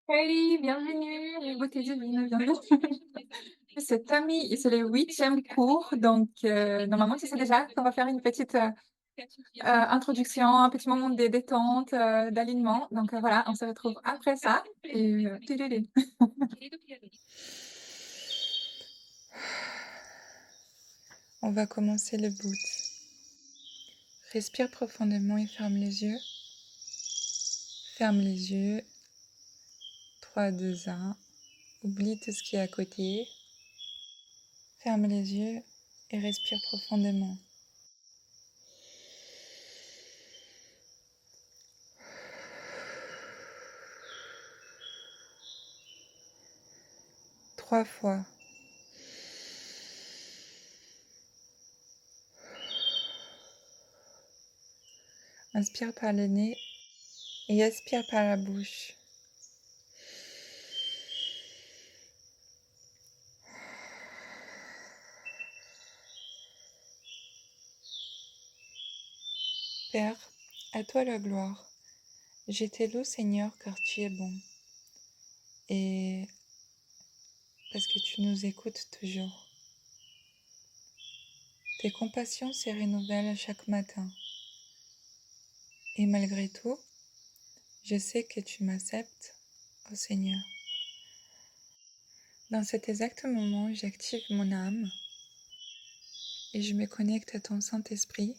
Hey, bienvenue, les beautés divines, bienvenue. C'est Tammy et c'est le huitième cours, donc normalement tu sais déjà qu'on va faire une petite introduction, un petit moment de détente, d'alignement. Donc voilà, on se retrouve après ça. Et tudulu. On va commencer le boot. Respire profondément et ferme les yeux. Ferme les yeux. 3, 2, 1. Oublie tout ce qui est à côté. Ferme les yeux et respire profondément. Trois fois. Inspire par le nez et expire par la bouche. Père, à toi la gloire. Je te loue, Seigneur, car tu es bon. Et parce que tu nous écoutes toujours. Tes compassions se renouvellent chaque matin. Et malgré tout, je sais que tu m'acceptes, ô Seigneur. Dans cet exact moment, j'active mon âme et je me connecte à ton Saint-Esprit.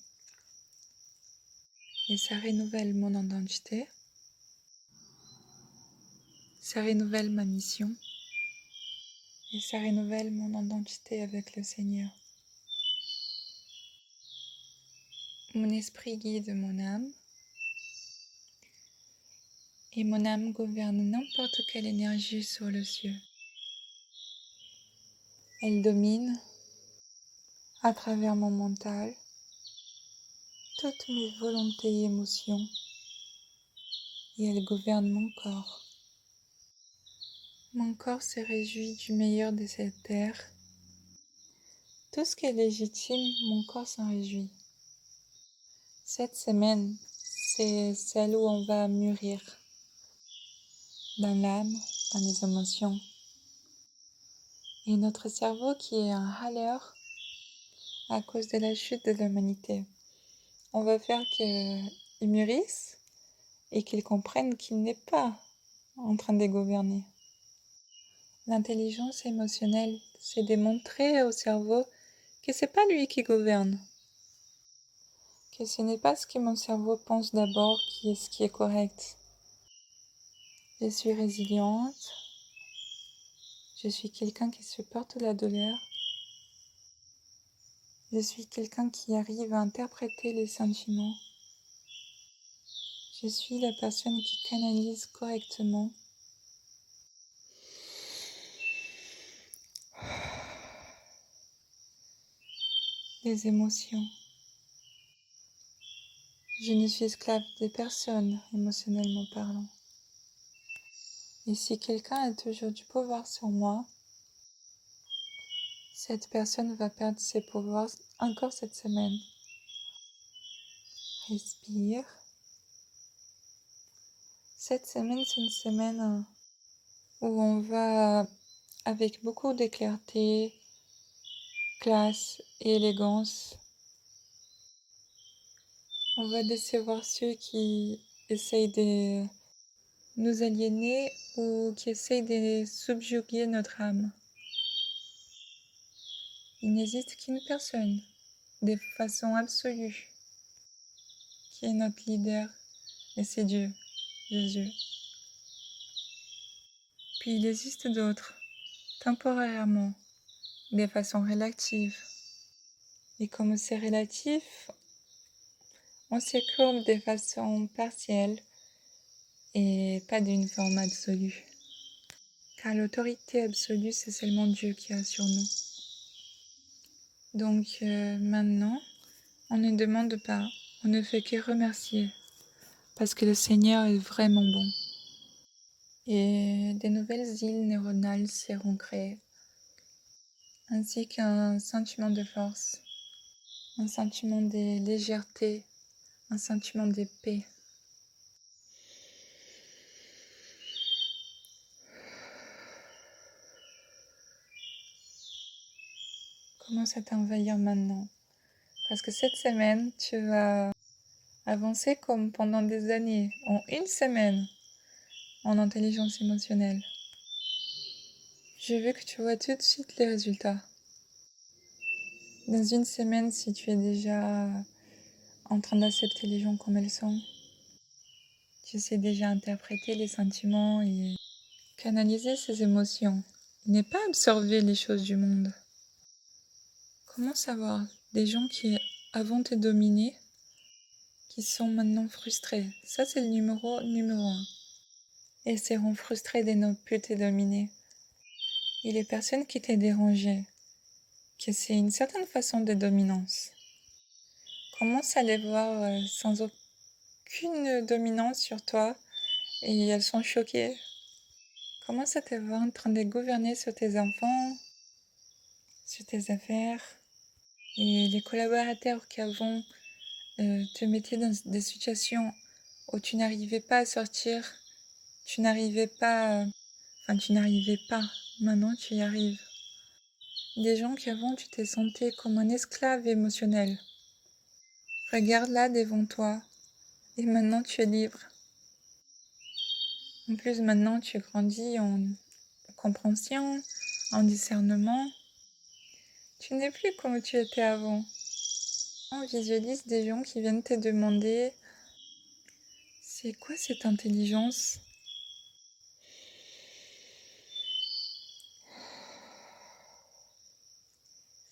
Et ça renouvelle mon identité. Ça renouvelle ma mission. Et ça renouvelle mon identité avec le Seigneur. Mon esprit guide mon âme. Et mon âme gouverne n'importe quelle énergie sur le ciel. Elle domine, à travers mon mental, toutes mes volontés et émotions. Et elle gouverne mon corps. Mon corps se réjouit du meilleur de cette terre. Tout ce qui est légitime, mon corps s'en réjouit. Cette semaine, c'est celle où on va mûrir dans l'âme, dans les émotions. Et notre cerveau qui est en râleur à cause de la chute de l'humanité. On va faire qu'ils mûrissent et qu'ils comprennent qu'il n'est pas en train de gouverner. L'intelligence émotionnelle, c'est de montrer au cerveau que c'est pas lui qui gouverne, que ce n'est pas ce que mon cerveau pense d'abord qui est ce qui est correct. Je suis résiliente, je suis quelqu'un qui supporte la douleur, je suis quelqu'un qui arrive à interpréter les sentiments, je suis la personne qui canalise correctement. Les émotions. Je ne suis esclave de personne, émotionnellement parlant. Et si quelqu'un a toujours du pouvoir sur moi, cette personne va perdre ses pouvoirs encore cette semaine. Respire. Cette semaine, c'est une semaine où on va, avec beaucoup de clarté, classe et élégance, on va décevoir ceux qui essayent de nous aliéner ou qui essayent de subjuguer notre âme. Il n'existe qu'une personne, de façon absolue, qui est notre leader, et c'est Dieu, Jésus. Puis il existe d'autres, temporairement, de façon relative. Et comme c'est relatif, on se courbe de façon partielle et pas d'une forme absolue. Car l'autorité absolue, c'est seulement Dieu qui a sur nous. Donc maintenant, on ne demande pas, on ne fait que remercier, parce que le Seigneur est vraiment bon. Et de nouvelles îles neuronales seront créées, ainsi qu'un sentiment de force, un sentiment de légèreté, un sentiment de paix. commence à t'envahir maintenant. Parce que cette semaine, tu vas avancer comme pendant des années, en une semaine, en intelligence émotionnelle. Je veux que tu vois tout de suite les résultats. Dans une semaine, si tu es déjà en train d'accepter les gens comme elles sont, tu sais déjà interpréter les sentiments et canaliser ses émotions. Ne pas absorber les choses du monde. Comment savoir des gens qui avant te dominaient, qui sont maintenant frustrés? Ça, c'est le numéro un. Et seront frustrés de ne plus te dominer. Et les personnes qui t'ont dérangé, que c'est une certaine façon de dominance. Commence à les voir sans aucune dominance sur toi et elles sont choquées. Commence à te voir en train de gouverner sur tes enfants, sur tes affaires. Et les collaborateurs qui avant te mettaient dans des situations où tu n'arrivais pas à sortir, tu n'arrivais pas, tu n'arrivais pas, maintenant tu y arrives. Des gens qui avant tu t'es sentais comme un esclave émotionnel. Regarde là devant toi et maintenant tu es libre. En plus maintenant tu grandis en compréhension, en discernement. Tu n'es plus comme tu étais avant. On visualise des gens qui viennent te demander c'est quoi cette intelligence?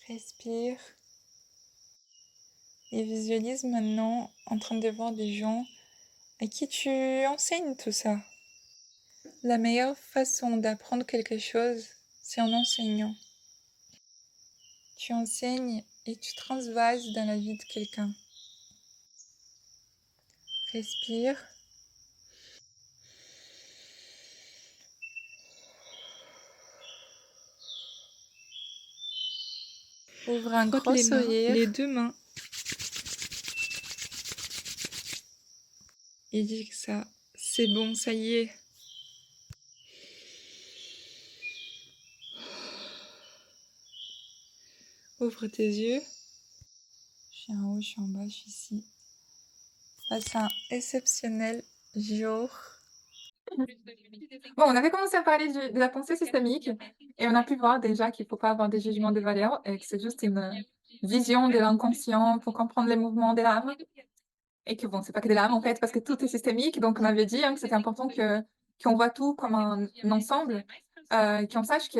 Respire et visualise maintenant en train de voir des gens à qui tu enseignes tout ça. La meilleure façon d'apprendre quelque chose, c'est en enseignant. Tu enseignes et tu transvases dans la vie de quelqu'un. Respire. Ouvre un gros sourire. Les deux mains. Et dis que ça, c'est bon, ça y est. Ouvre tes yeux. Je suis en haut, je suis en bas, je suis ici. Passe un exceptionnel jour. Bon, on avait commencé à parler de la pensée systémique et on a pu voir déjà qu'il ne faut pas avoir des jugements de valeur et que c'est juste une vision de l'inconscient pour comprendre les mouvements de l'âme. Et que bon, c'est pas que de l'âme en fait, parce que tout est systémique. Donc on avait dit que c'était important qu'on voit tout comme un ensemble, qu'on sache que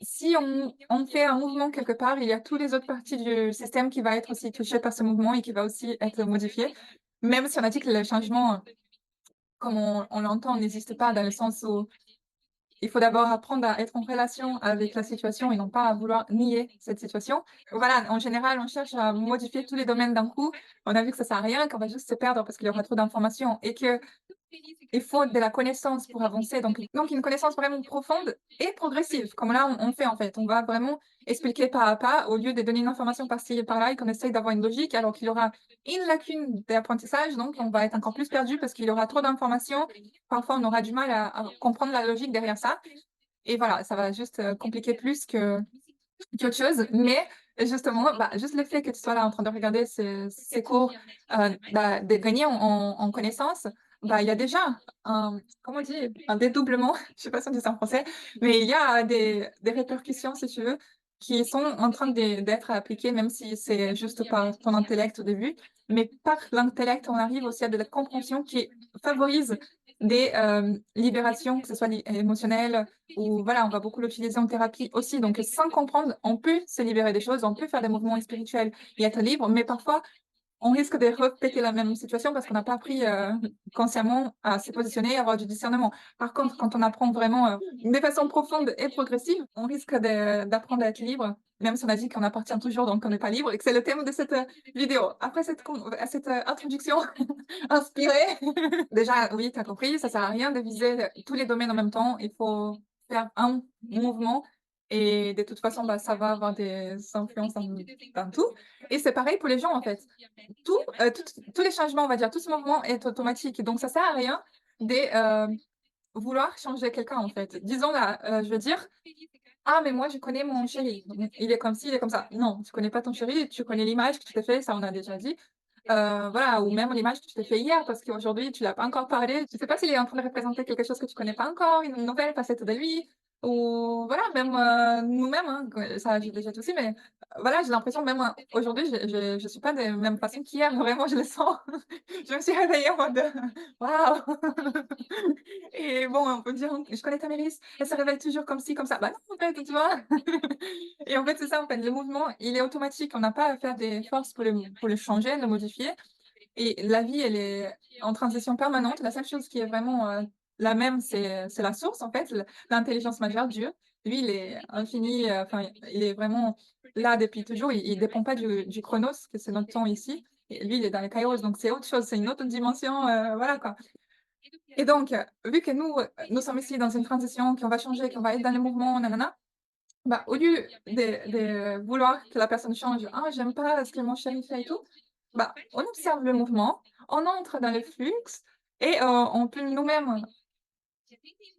si on fait un mouvement quelque part, il y a toutes les autres parties du système qui va être aussi touchées par ce mouvement et qui va aussi être modifié. Même si on a dit que le changement, comme on l'entend, n'existe pas dans le sens où il faut d'abord apprendre à être en relation avec la situation et non pas à vouloir nier cette situation. Voilà, en général, on cherche à modifier tous les domaines d'un coup. On a vu que ça sert à rien, qu'on va juste se perdre parce qu'il y aura trop d'informations et que il faut de la connaissance pour avancer. Donc une connaissance vraiment profonde et progressive, comme là, on fait en fait. On va vraiment expliquer pas à pas, au lieu de donner une information par-ci et par-là et qu'on essaye d'avoir une logique, alors qu'il y aura une lacune d'apprentissage, donc on va être encore plus perdu parce qu'il y aura trop d'informations. Parfois, on aura du mal à comprendre la logique derrière ça. Et voilà, ça va juste compliquer plus qu'autre chose. Mais justement, juste le fait que tu sois là en train de regarder ces cours, de gagner en connaissances, il y a déjà comment on dit, un dédoublement, je sais pas si on dit ça en français, mais il y a des répercussions, si tu veux, qui sont en train d'être appliquées, même si c'est juste par ton intellect au début. Mais par l'intellect, on arrive aussi à de la compréhension qui favorise des libérations, que ce soit émotionnelles, ou voilà, on va beaucoup l'utiliser en thérapie aussi. Donc, sans comprendre, on peut se libérer des choses, on peut faire des mouvements spirituels et être libre, mais parfois, on risque de répéter la même situation parce qu'on n'a pas appris consciemment à se positionner et avoir du discernement. Par contre, quand on apprend vraiment de façon profonde et progressive, on risque d'apprendre à être libre, même si on a dit qu'on appartient toujours, donc on n'est pas libre, et que c'est le thème de cette vidéo. Après cette introduction inspirée, déjà, oui, tu as compris, ça sert à rien de viser tous les domaines en même temps. Il faut faire un mouvement et de toute façon, ça va avoir des influences dans tout. Et c'est pareil pour les gens, en fait. Tous les changements, on va dire, tout ce mouvement est automatique. Donc, ça sert à rien de vouloir changer quelqu'un, en fait. Disons là, je veux dire, «Ah mais moi je connais mon chéri, il est comme ci, il est comme ça». Non, tu connais pas ton chéri, tu connais l'image que tu t'es fait, ça on a déjà dit. Voilà, ou même l'image que tu t'es fait hier parce qu'aujourd'hui tu l'as pas encore parlé. Tu sais pas s'il est en train de représenter quelque chose que tu connais pas encore, une nouvelle facette de lui ou voilà, même, nous-mêmes, hein, que ça j'ai déjà dit aussi, mais voilà, j'ai l'impression même, aujourd'hui je suis pas de même façon qu'hier, vraiment je le sens. Je me suis réveillée en mode, «Waouh!» et bon, on peut dire: «Je connais Tamiris, elle se réveille toujours comme ci, comme ça». Bah non, en fait, tu vois? Et en fait, c'est ça, en fait, le mouvement, il est automatique. On n'a pas à faire des forces pour le changer, le modifier et la vie, elle est en transition permanente. La seule chose qui est vraiment, la même, c'est la source, en fait, l'intelligence majeure, Dieu. Lui, il est infini, enfin, il est vraiment là depuis toujours. Il dépend pas du chronos, que c'est notre temps ici et lui, il est dans le kairos, donc c'est autre chose, c'est une autre dimension, voilà, quoi. Et donc, vu que nous, nous sommes ici dans une transition, qu'on va changer, qu'on va être dans le mouvement, nanana, bah, au lieu de vouloir que la personne change: «Ah, j'aime pas ce que mon chéri fait et tout», bah, on observe le mouvement, on entre dans le flux et on peut nous-mêmes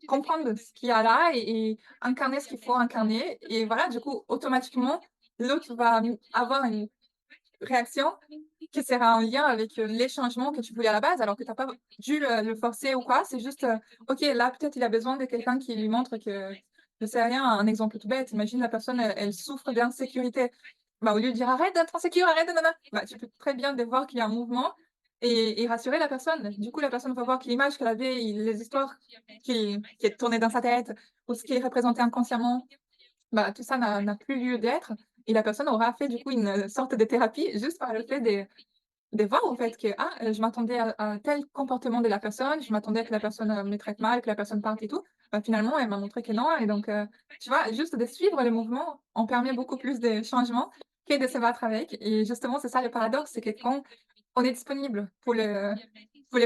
comprendre ce qu'il y a là et incarner ce qu'il faut incarner et voilà, du coup, automatiquement, l'autre va, avoir une réaction qui sera en lien avec, les changements que tu voulais à la base, alors que tu as pas dû le forcer ou quoi. C'est juste, OK, là, peut-être il a besoin de quelqu'un qui lui montre que je sais rien, un exemple tout bête, imagine la personne, elle souffre d'insécurité. Bah, au lieu de dire: «Arrête d'être insécure, arrête de nana», bah, tu peux très bien de voir qu'il y a un mouvement et rassurer la personne. Du coup, la personne va voir que l'image qu'elle avait, les histoires qui est tournée dans sa tête ou ce qui est représenté inconsciemment, bah, tout ça n'a plus lieu d'être et la personne aura fait du coup une, sorte de thérapie juste par le fait de voir en fait que, ah, je m'attendais à tel comportement de la personne, je m'attendais à que la personne, me traite mal, que la personne parte et tout. Bah, finalement, elle m'a montré que non et donc tu vois, juste de suivre le mouvement, on permet beaucoup plus de changements que de se battre avec et justement, c'est ça le paradoxe, c'est que quand on est disponible pour les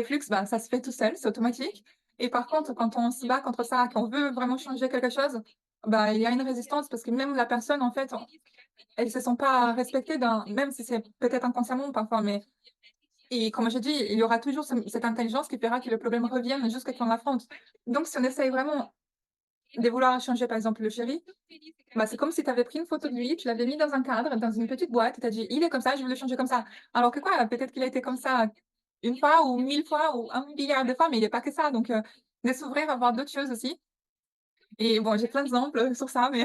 flux, bah, ça se fait tout seul, c'est automatique et par contre, quand on se bat contre ça, qu'on veut vraiment changer quelque chose, bah, il y a une résistance parce que même la personne, en fait, elle se sent pas respectée dans même si c'est peut-être inconsciemment parfois, mais et comme je dis, il y aura toujours cette intelligence qui fera que le problème revienne jusqu'à qu'on l'affronte. Donc si on essaye vraiment de vouloir changer, par exemple, le chéri, bah, c'est comme si tu avais pris une photo de lui, tu l'avais mis dans un cadre, dans une petite boîte et tu as dit: «Il est comme ça, je veux le changer comme ça». Alors que quoi, peut-être qu'il a été comme ça une fois ou 1000 fois ou 1 milliard de fois, mais il est pas que ça. Donc de s'ouvrir à voir d'autres choses aussi et bon, j'ai plein d'exemples sur ça, mais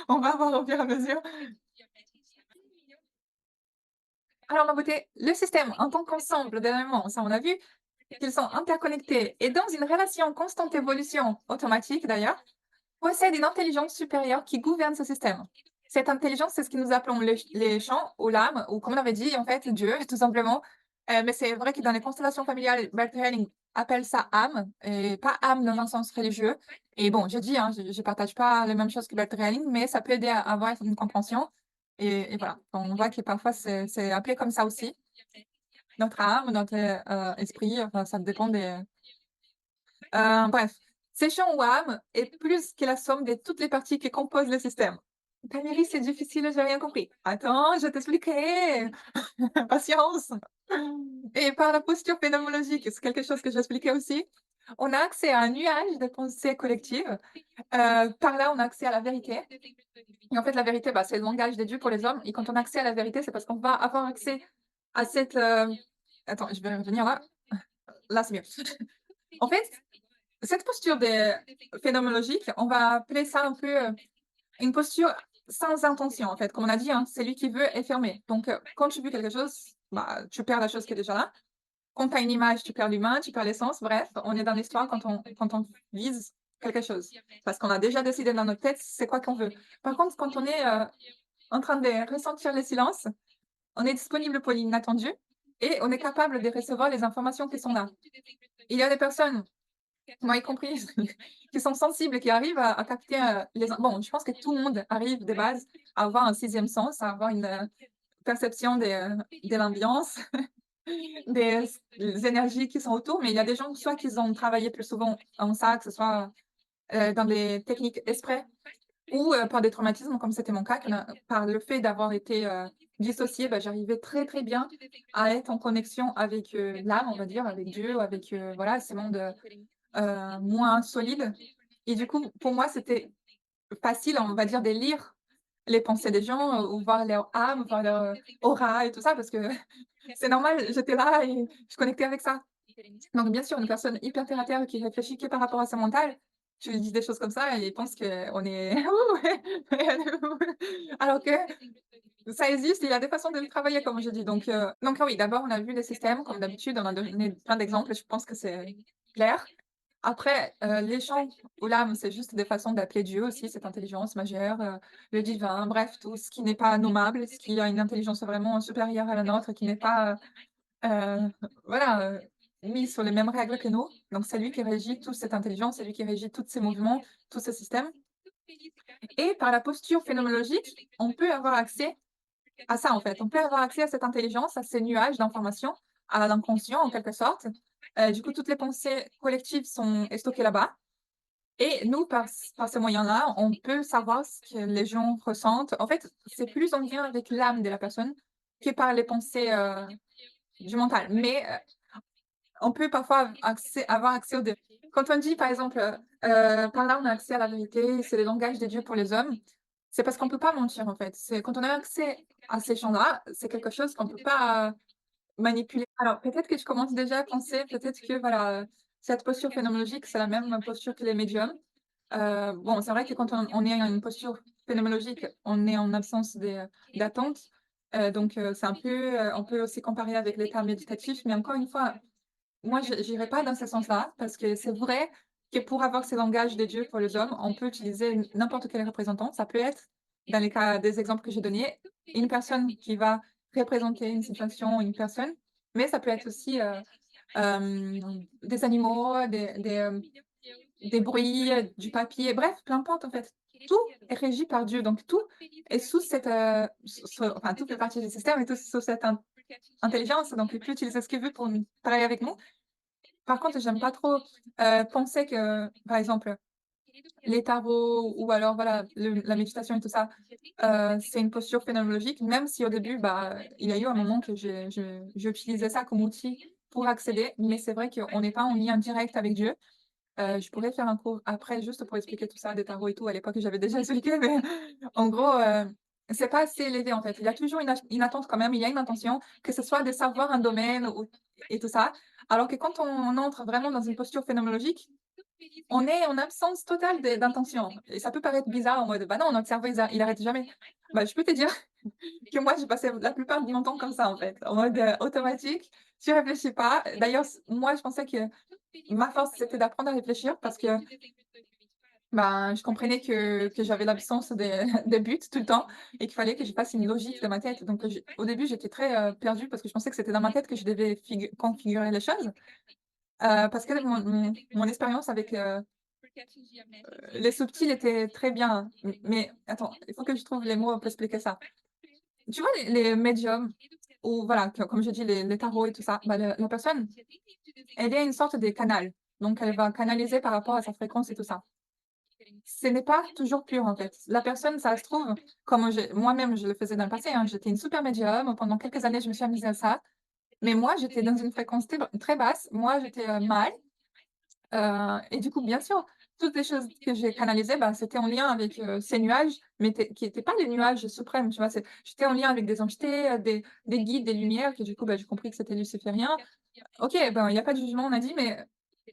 on va voir au fur et à mesure. Alors ma beauté, le système en tant qu'ensemble d'éléments, ça on a vu qu'ils sont interconnectés et dans une relation en constante évolution, automatique d'ailleurs, possède une intelligence supérieure qui gouverne ce système. Cette intelligence, c'est ce que nous appelons les champs ou l'âme, ou comme on avait dit, en fait, Dieu, tout simplement. Mais c'est vrai que dans les constellations familiales, Bert Helling appelle ça âme, et pas âme dans un sens religieux. Et bon, je dis, hein, je partage pas les mêmes choses que Bert Helling, mais ça peut aider à avoir une compréhension. Et voilà, on voit que parfois c'est appelé comme ça aussi. Notre âme, notre esprit, enfin, ça dépend des, bref, séchant ou âme est plus que la somme de toutes les parties qui composent le système. Valérie, c'est difficile, j'ai rien compris. Attends, je t'expliquerai. Patience. Et par la posture phénoménologique, c'est quelque chose que j'expliquais aussi, on a accès à un nuage de pensée collective. Par là, on a accès à la vérité. Et en fait, la vérité, bah, c'est le langage des dieux pour les hommes. Et quand on a accès à la vérité, c'est parce qu'on va avoir accès à cette. Attends, je vais revenir là. Là, c'est mieux. En fait, cette posture de phénoménologique, on va appeler ça un peu, une posture sans intention, en fait. Comme on a dit, hein, celui qui veut est fermé. Donc, quand tu veux quelque chose, bah, tu perds la chose qui est déjà là. Quand tu as une image, tu perds l'humain, tu perds l'essence. Bref, on est dans l'histoire quand on vise quelque chose. Parce qu'on a déjà décidé dans notre tête c'est quoi qu'on veut. Par contre, quand on est, en train de ressentir le silence, on est disponible pour l'inattendu et on est capable de recevoir les informations qui sont là. Il y a des personnes moi y compris, qui sont sensibles, qui arrivent à capter, les bon, je pense que tout le monde arrive de base à avoir un sixième sens, à avoir une, perception de l'ambiance, des énergies qui sont autour, mais il y a des gens, soit qu'ils ont travaillé plus souvent en ça, que ce soit, dans des techniques exprès ou, par des traumatismes comme c'était mon cas, par le fait d'avoir été, dissociée, bah, j'arrivais très, très bien à être en connexion avec, l'âme, on va dire, avec Dieu, avec, voilà, ces mondes, moins solides et du coup, pour moi, c'était facile, on va dire, de lire les pensées des gens, ou voir leur âme, voir leur, aura et tout ça parce que c'est normal, j'étais là et je connectais avec ça. Donc bien sûr, une personne hyper terre à terre qui réfléchit que par rapport à son mental, tu lui dis des choses comme ça et il pense qu'on est alors que ça existe, il y a des façons de le travailler comme je dis donc oui, d'abord on a vu les systèmes comme d'habitude, on a donné plein d'exemples et je pense que c'est clair. Après, les chants ou l'âme, c'est juste des façons d'appeler Dieu aussi, cette intelligence majeure, le divin, bref, tout ce qui n'est pas nommable, ce qui a une intelligence vraiment supérieure à la nôtre, qui n'est pas, heu, voilà, mis sur les mêmes règles que nous. Donc c'est lui qui régit toute cette intelligence, c'est lui qui régit tous ces mouvements, tout ce système et par la posture phénoménologique, on peut avoir accès à ça, en fait. On peut avoir accès à cette intelligence, à ces nuages d'informations, à l'inconscient en quelque sorte. Du coup, toutes les pensées collectives sont stockées là-bas et nous, par ce moyen-là, on peut savoir ce que les gens ressentent. En fait, c'est plus en lien avec l'âme de la personne que par les pensées, du mental. Mais, on peut parfois avoir accès aux 2. Quand on dit, par exemple, par là, on a accès à la vérité, c'est le langage de Dieu pour les hommes, c'est parce qu'on peut pas mentir, en fait. C'est quand on a accès à ces champs-là, c'est quelque chose qu'on peut pas manipuler. Alors peut-être que je commence déjà à penser, peut-être que voilà, cette posture phénoménologique, c'est la même posture que les médiums. Bon, c'est vrai que quand on est à une posture phénoménologique, on est en absence d'attente, c'est un peu, on peut aussi comparer avec l'état méditatif, mais encore une fois, moi, je j'irai pas dans ce sens-là, parce que c'est vrai que pour avoir ces langages des dieux pour les hommes, on peut utiliser n'importe quel représentant. Ça peut être, dans les cas des exemples que j'ai donnés, une personne qui va représenter une situation, une personne, mais ça peut être aussi, des animaux, des bruits, du papier, bref, peu importe en fait. Tout est régi par Dieu, donc tout est sous cette, enfin, tout fait partie du système et tout sous cette intelligence, donc il peut utiliser ce qu'il veut pour travailler avec nous. Par contre, j'aime pas trop, penser que, par exemple, les tarots ou alors voilà, la méditation et tout ça, c'est une posture phénoménologique, même si au début, bah, il y a eu un moment que j'ai utilisé ça comme outil pour accéder, mais c'est vrai qu'on n'est pas en lien direct avec Dieu. Je pourrais faire un cours après juste pour expliquer tout ça, des tarots et tout. À l'époque, j'avais déjà expliqué, mais en gros, c'est pas assez élevé, en fait. Il y a toujours une attente quand même, il y a une intention, que ce soit de savoir un domaine ou et tout ça. Alors que quand on entre vraiment dans une posture phénoménologique, on est en absence totale d'intention et ça peut paraître bizarre en mode: «Bah non, notre cerveau il arrête jamais». Bah, je peux te dire que moi, j'ai passé la plupart de mon temps comme ça, en fait, en mode, automatique. Tu réfléchis pas. D'ailleurs, moi, je pensais que ma force, c'était d'apprendre à réfléchir parce que, ben, je comprenais que j'avais l'absence des des buts tout le temps et qu'il fallait que je fasse une logique dans ma tête. Donc, au début, j'étais très, perdue parce que je pensais que c'était dans ma tête que je devais configurer les choses, parce que mon expérience avec, les subtils était très bien. Mais attends, il faut que je trouve les mots pour expliquer ça. Tu vois les médiums ou voilà, comme je dis les tarots et tout ça, bah, le la personne, elle est une sorte de canal. Donc elle va canaliser par rapport à sa fréquence et tout ça. Ce n'est pas toujours pur, en fait. La personne, ça se trouve, comme moi-même je le faisais dans le passé, hein, j'étais une super médium, pendant quelques années, je me suis amusée à ça. Mais moi, j'étais dans une fréquence très basse. Moi, j'étais, mal, et du coup, bien sûr, toutes les choses que j'ai canalisées, bah, c'était en lien avec, ces nuages, mais qui étaient pas des nuages suprêmes, tu vois? J'étais en lien avec des entités, des guides, des lumières que du coup, bah, j'ai compris que c'était luciférien. OK, ben, il y a pas de jugement, on a dit, mais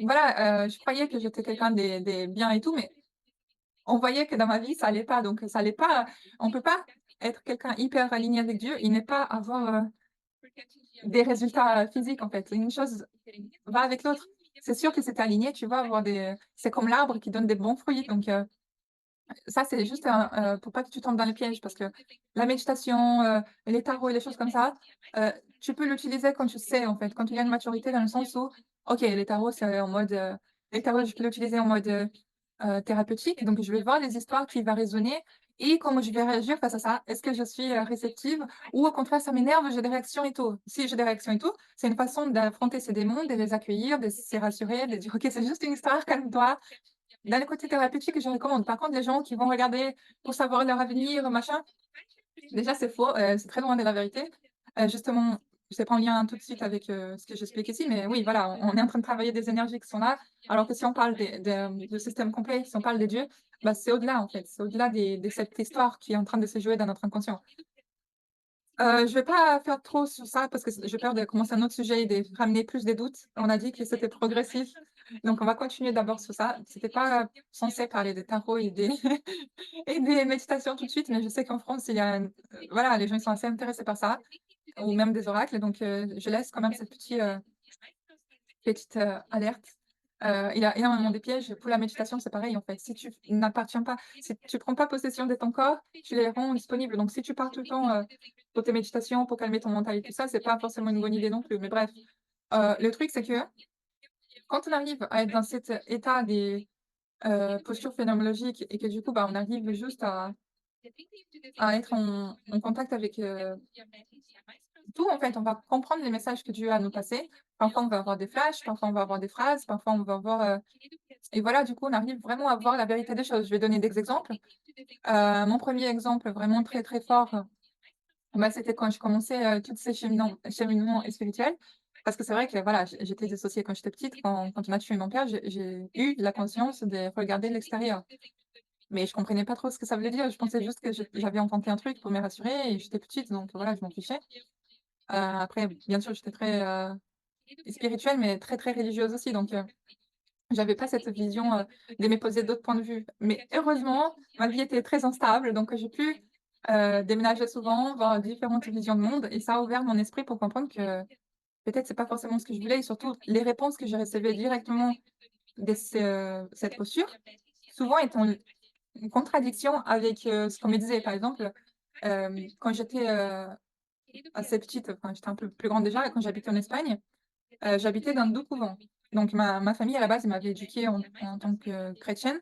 voilà, je croyais que j'étais quelqu'un des biens et tout, mais on voyait que dans ma vie, ça allait pas, donc ça allait pas, on peut pas être quelqu'un hyper aligné avec Dieu et ne pas avoir, des résultats, physiques, en fait. Une chose va avec l'autre. C'est sûr que c'est aligné, tu vas avoir c'est comme l'arbre qui donne des bons fruits, donc ça, c'est juste pour pas que tu tombes dans les pièges parce que la méditation, les tarots et les choses comme ça, heu, tu peux l'utiliser quand tu sais, en fait, quand il y a une maturité dans le sens où, OK, les tarots, c'est en mode, les tarots, je peux l'utiliser en mode, thérapeutique, donc je vais voir les histoires qui va résonner et comment je vais réagir face à ça. Est-ce que je suis, réceptive ou au contraire ça m'énerve, j'ai des réactions et tout? Si j'ai des réactions et tout, c'est une façon d'affronter ces démons, de les accueillir, de se rassurer, de dire: «OK, c'est juste une histoire, calme-toi». Dans le côté thérapeutique, je recommande. Par contre, les gens qui vont regarder pour savoir leur avenir, machin, déjà c'est faux, c'est très loin de la vérité. Justement c'est pas en lien tout de suite avec, ce que j'explique ici, mais oui, voilà, on est en train de travailler des énergies qui sont là, alors que si on parle du système complet, si on parle des dieux, bah, c'est au-delà, en fait, c'est au-delà de cette histoire qui est en train de se jouer dans notre inconscient. Je vais pas faire trop sur ça parce que j'ai peur de commencer un autre sujet et de ramener plus des doutes. On a dit que c'était progressif, donc on va continuer d'abord sur ça. C'était pas censé parler des tarots et des et des méditations tout de suite, mais je sais qu'en France, il y a, voilà, les gens ils sont assez intéressés par ça ou même des oracles, donc je laisse quand même cette petite, alerte. Il y a énormément de pièges. Pour la méditation, c'est pareil, en fait. Si tu n'appartiens pas si tu prends pas possession de ton corps, tu les rends disponibles. Donc si tu pars tout le temps, pour tes méditations, pour calmer ton mental et tout ça, c'est pas forcément une bonne idée non plus. Mais bref, le truc, c'est que quand on arrive à être dans cet état des, postures phénoménologiques et que du coup, bah, on arrive juste à être en contact avec, tout en fait, on va comprendre les messages que Dieu a à nous passer. Parfois, on va avoir des flashs, parfois on va avoir des phrases, parfois on va avoir, et voilà, du coup, on arrive vraiment à voir la vérité des choses. Je vais donner des exemples. Mon premier exemple vraiment très, très fort, bah, c'était quand je commençais, tous ces cheminements spirituels. Parce que c'est vrai que voilà, j'étais dissociée quand j'étais petite. Quand on a tué mon père, j'ai eu la conscience de regarder l'extérieur. Mais je comprenais pas trop ce que ça voulait dire. Je pensais juste que j'avais inventé un truc pour me rassurer et j'étais petite, donc voilà, je m'en fichais. Après, bien sûr, j'étais très, spirituelle, mais très, très religieuse aussi, donc j'avais pas cette vision, de me poser d'autres points de vue. Mais heureusement, ma vie était très instable, donc j'ai pu, déménager souvent, voir différentes visions de monde et ça a ouvert mon esprit pour comprendre que peut-être c'est pas forcément ce que je voulais et surtout les réponses que je recevais directement de cette posture, souvent étaient en contradiction avec, ce qu'on me disait. Par exemple, quand j'étais, assez petite, enfin j'étais un peu plus grande déjà, quand j'habitais en Espagne, j'habitais dans 2 couvents. Donc ma famille à la base, elle m'avait éduquée en tant que chrétienne,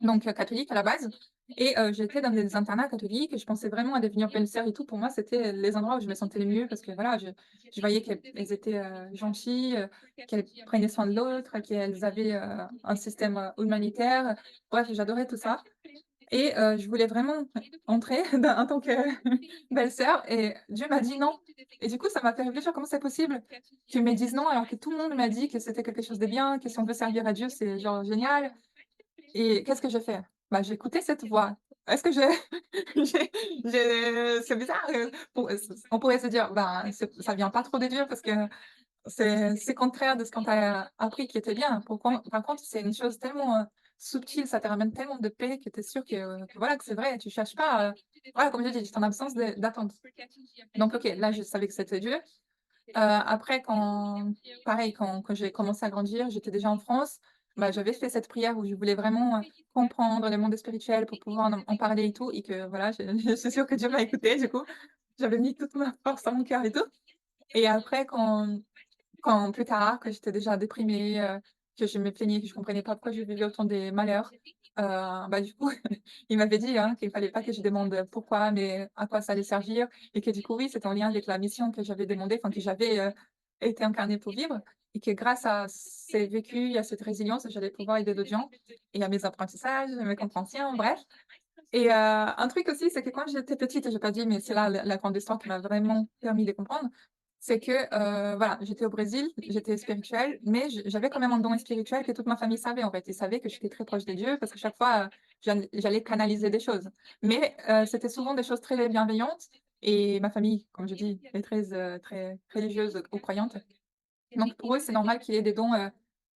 donc catholique à la base et j'étais dans des internats catholiques et je pensais vraiment à devenir belle-sœur et tout. Pour moi, c'était les endroits où je me sentais le mieux parce que voilà, je voyais qu'elles étaient, gentilles, qu'elles prenaient soin de l'autre, qu'elles avaient, un système, humanitaire. Bref, j'adorais tout ça et je voulais vraiment entrer dans en tant que belle-sœur et Dieu m'a dit: «Non» et du coup, ça m'a fait réfléchir, comment c'est possible qu'ils me disent non alors que tout le monde m'a dit que c'était quelque chose de bien, que si on veut servir à Dieu, c'est genre génial et qu'est-ce que j'ai fait? Bah, j'ai écouté cette voix. Est-ce que j'ai c'est bizarre, pour on pourrait se dire: «Ben, ça vient pas trop de Dieu parce que c'est contraire de ce qu'on t'a appris qui était bien. Pourquoi par contre, c'est une chose tellement, subtile, ça te ramène tellement de paix que tu es sûr que voilà, que c'est vrai. Tu cherches pas, voilà, comme j'ai dit, j'étais en absence d'attente. Donc OK, là, je savais que c'était Dieu. Après pareil, quand j'ai commencé à grandir, j'étais déjà en France, bah, j'avais fait cette prière où je voulais vraiment, comprendre le monde spirituel pour pouvoir en parler et tout et que voilà, je je suis sûre que Dieu m'a écoutée du coup. J'avais mis toute ma force dans mon cœur et tout et après quand plus tard, que j'étais déjà déprimée, que je me plaignais, que je comprenais pas pourquoi je vivais autant des malheurs, bah, du coup, il m'avait dit, hein, qu'il fallait pas que je demande, pourquoi, mais à quoi ça allait servir et que du coup, oui, c'était en lien avec la mission que j'avais demandé, enfin que j'avais, été incarnée pour vivre et que grâce à ces vécus, à cette résilience, j'allais pouvoir aider d'autres gens et à mes apprentissages, à mes compréhensions, bref et un truc aussi, c'est que quand j'étais petite, j'ai pas dit, mais c'est là la grande histoire qui m'a vraiment permis de comprendre, c'est que, voilà, j'étais au Brésil, j'étais spirituelle, mais j'avais quand même un don spirituel que toute ma famille savait, en fait. Ils savaient que j'étais très proche de Dieu parce que chaque fois, j'allais canaliser des choses. Mais, c'était souvent des choses très bienveillantes et ma famille, comme je dis, est très religieuse ou croyante. Donc pour eux, c'est normal qu'il y ait des dons,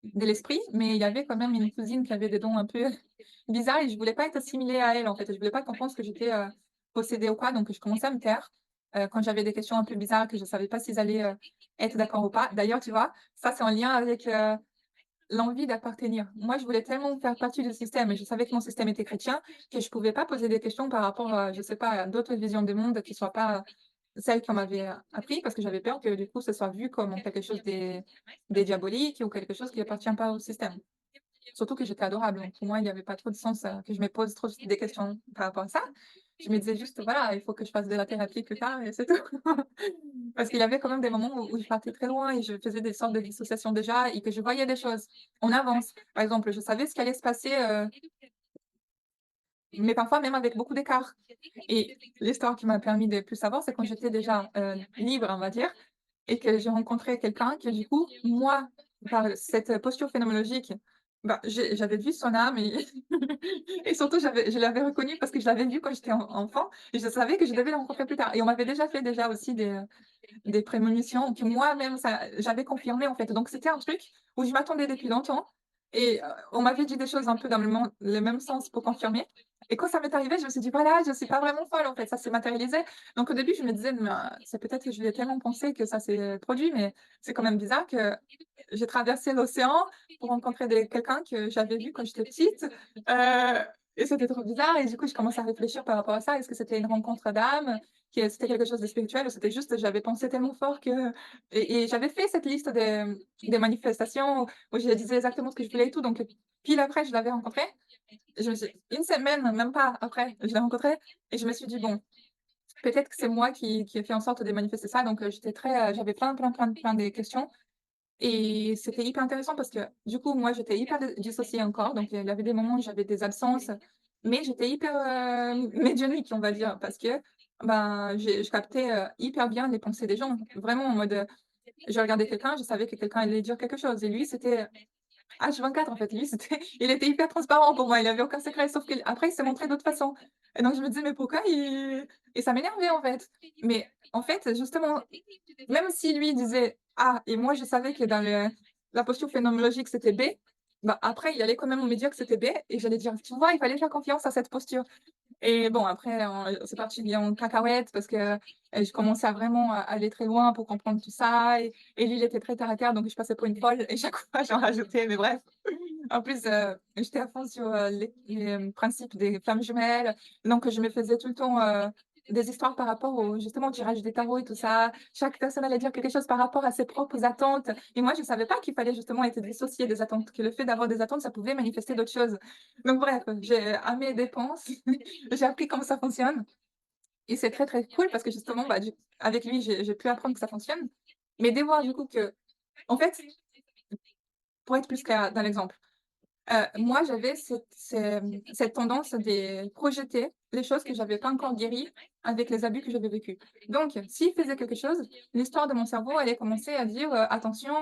de l'esprit, mais il y avait quand même une cousine qui avait des dons un peu bizarres et je voulais pas être assimilée à elle, en fait. Je voulais pas qu'on pense que j'étais, possédée ou quoi, donc je commençais à me taire, quand j'avais des questions un peu bizarres que je savais pas s'ils allaient, être d'accord ou pas. D'ailleurs, tu vois, ça, c'est en lien avec, l'envie d'appartenir. Moi, je voulais tellement faire partie du système et je savais que mon système était chrétien, que je pouvais pas poser des questions par rapport à, je sais pas, à d'autres visions du monde qui soient pas celles qu'on m'avait, appris parce que j'avais peur que du coup, ce soit vu comme quelque chose des diaboliques ou quelque chose qui appartient pas au système. Surtout que j'étais adorable, donc pour moi, il y avait pas trop de sens, que je me pose trop des questions par rapport à ça. Je me disais juste: «Voilà, il faut que je fasse de la thérapie plus tard et c'est tout». Parce qu'il y avait quand même des moments où je partais très loin et je faisais des sortes de dissociations déjà et que je voyais des choses en avance. Par exemple, je savais ce qui allait se passer, mais parfois même avec beaucoup d'écart et l'histoire qui m'a permis de plus savoir, c'est quand j'étais déjà, libre, on va dire. et que j'ai rencontré quelqu'un que du coup, moi, par cette posture phénoménologique, bah, j'avais vu son âme et et surtout je l'avais reconnu parce que je l'avais vu quand j'étais enfant et je savais que je devais le rencontrer plus tard et on m'avait déjà fait déjà aussi des prémonitions que moi-même ça j'avais confirmé en fait. Donc c'était un truc où je m'attendais depuis longtemps et on m'avait dit des choses un peu dans le même sens pour confirmer et quand ça m'est arrivé, je me suis dit: «Voilà, je suis pas vraiment folle en fait, ça s'est matérialisé». Donc au début, je me disais: «Mais c'est peut-être que je l'ai tellement pensé que ça s'est produit, mais c'est quand même bizarre que j'ai traversé l'océan pour rencontrer quelqu'un que j'avais vu quand j'étais petite, heu et c'était trop bizarre» et du coup, je commençais à réfléchir par rapport à ça. Est-ce que c'était une rencontre d'âme? Que c'était quelque chose de spirituel ou c'était juste j'avais pensé tellement fort que et j'avais fait cette liste des manifestations où je disais exactement ce que je voulais et tout, donc pile après je l'avais rencontré. Je me suis une semaine, même pas après, je l'ai rencontré et je me suis dit: «Bon, peut-être que c'est moi qui ai fait en sorte de manifester ça», donc j'étais très, j'avais plein de questions et c'était hyper intéressant parce que du coup, moi, j'étais hyper dissociée encore, donc il y avait des moments où j'avais des absences, mais j'étais hyper, médiumnique, on va dire, parce que, ben, je captais, hyper bien les pensées des gens. Vraiment en mode, je regardais quelqu'un, je savais que quelqu'un allait dire quelque chose et lui, c'était H24 en fait. Lui, c'était il était hyper transparent pour moi, il avait aucun secret, sauf qu'après il s'est montré d'autres façons et donc je me disais: «Mais pourquoi il» et ça m'énervait en fait. Mais en fait, justement, même si lui disait A et moi je savais que dans la posture phénoménologique c'était B, bah, après il allait quand même me dire que c'était B et j'allais dire: «Tu vois, il fallait faire confiance à cette posture». Et bon après c'est parti bien en cacahuète parce que, je commençais à vraiment à aller très loin pour comprendre tout ça et lui il était très terre à terre donc je passais pour une folle et chaque fois j'en rajoutais mais bref. En plus, j'étais à fond sur, les principes des flammes jumelles, donc je me faisais tout le temps, des histoires par rapport au justement au tirage des tarots et tout ça. Chaque personne allait dire quelque chose par rapport à ses propres attentes et moi je savais pas qu'il fallait justement être dissocié des attentes, que le fait d'avoir des attentes, ça pouvait manifester d'autres choses. Donc bref, j'ai à mes dépenses, j'ai appris comment ça fonctionne et c'est très, très cool parce que justement, bah, avec lui, j'ai pu apprendre que ça fonctionne, mais dès voir du coup que en fait, pour être plus claire dans l'exemple, moi, j'avais cette tendance de projeter les choses que j'avais pas encore guéries avec les abus que j'avais vécus. Donc, s'il faisait quelque chose, l'histoire de mon cerveau allait commencer à dire, «Attention,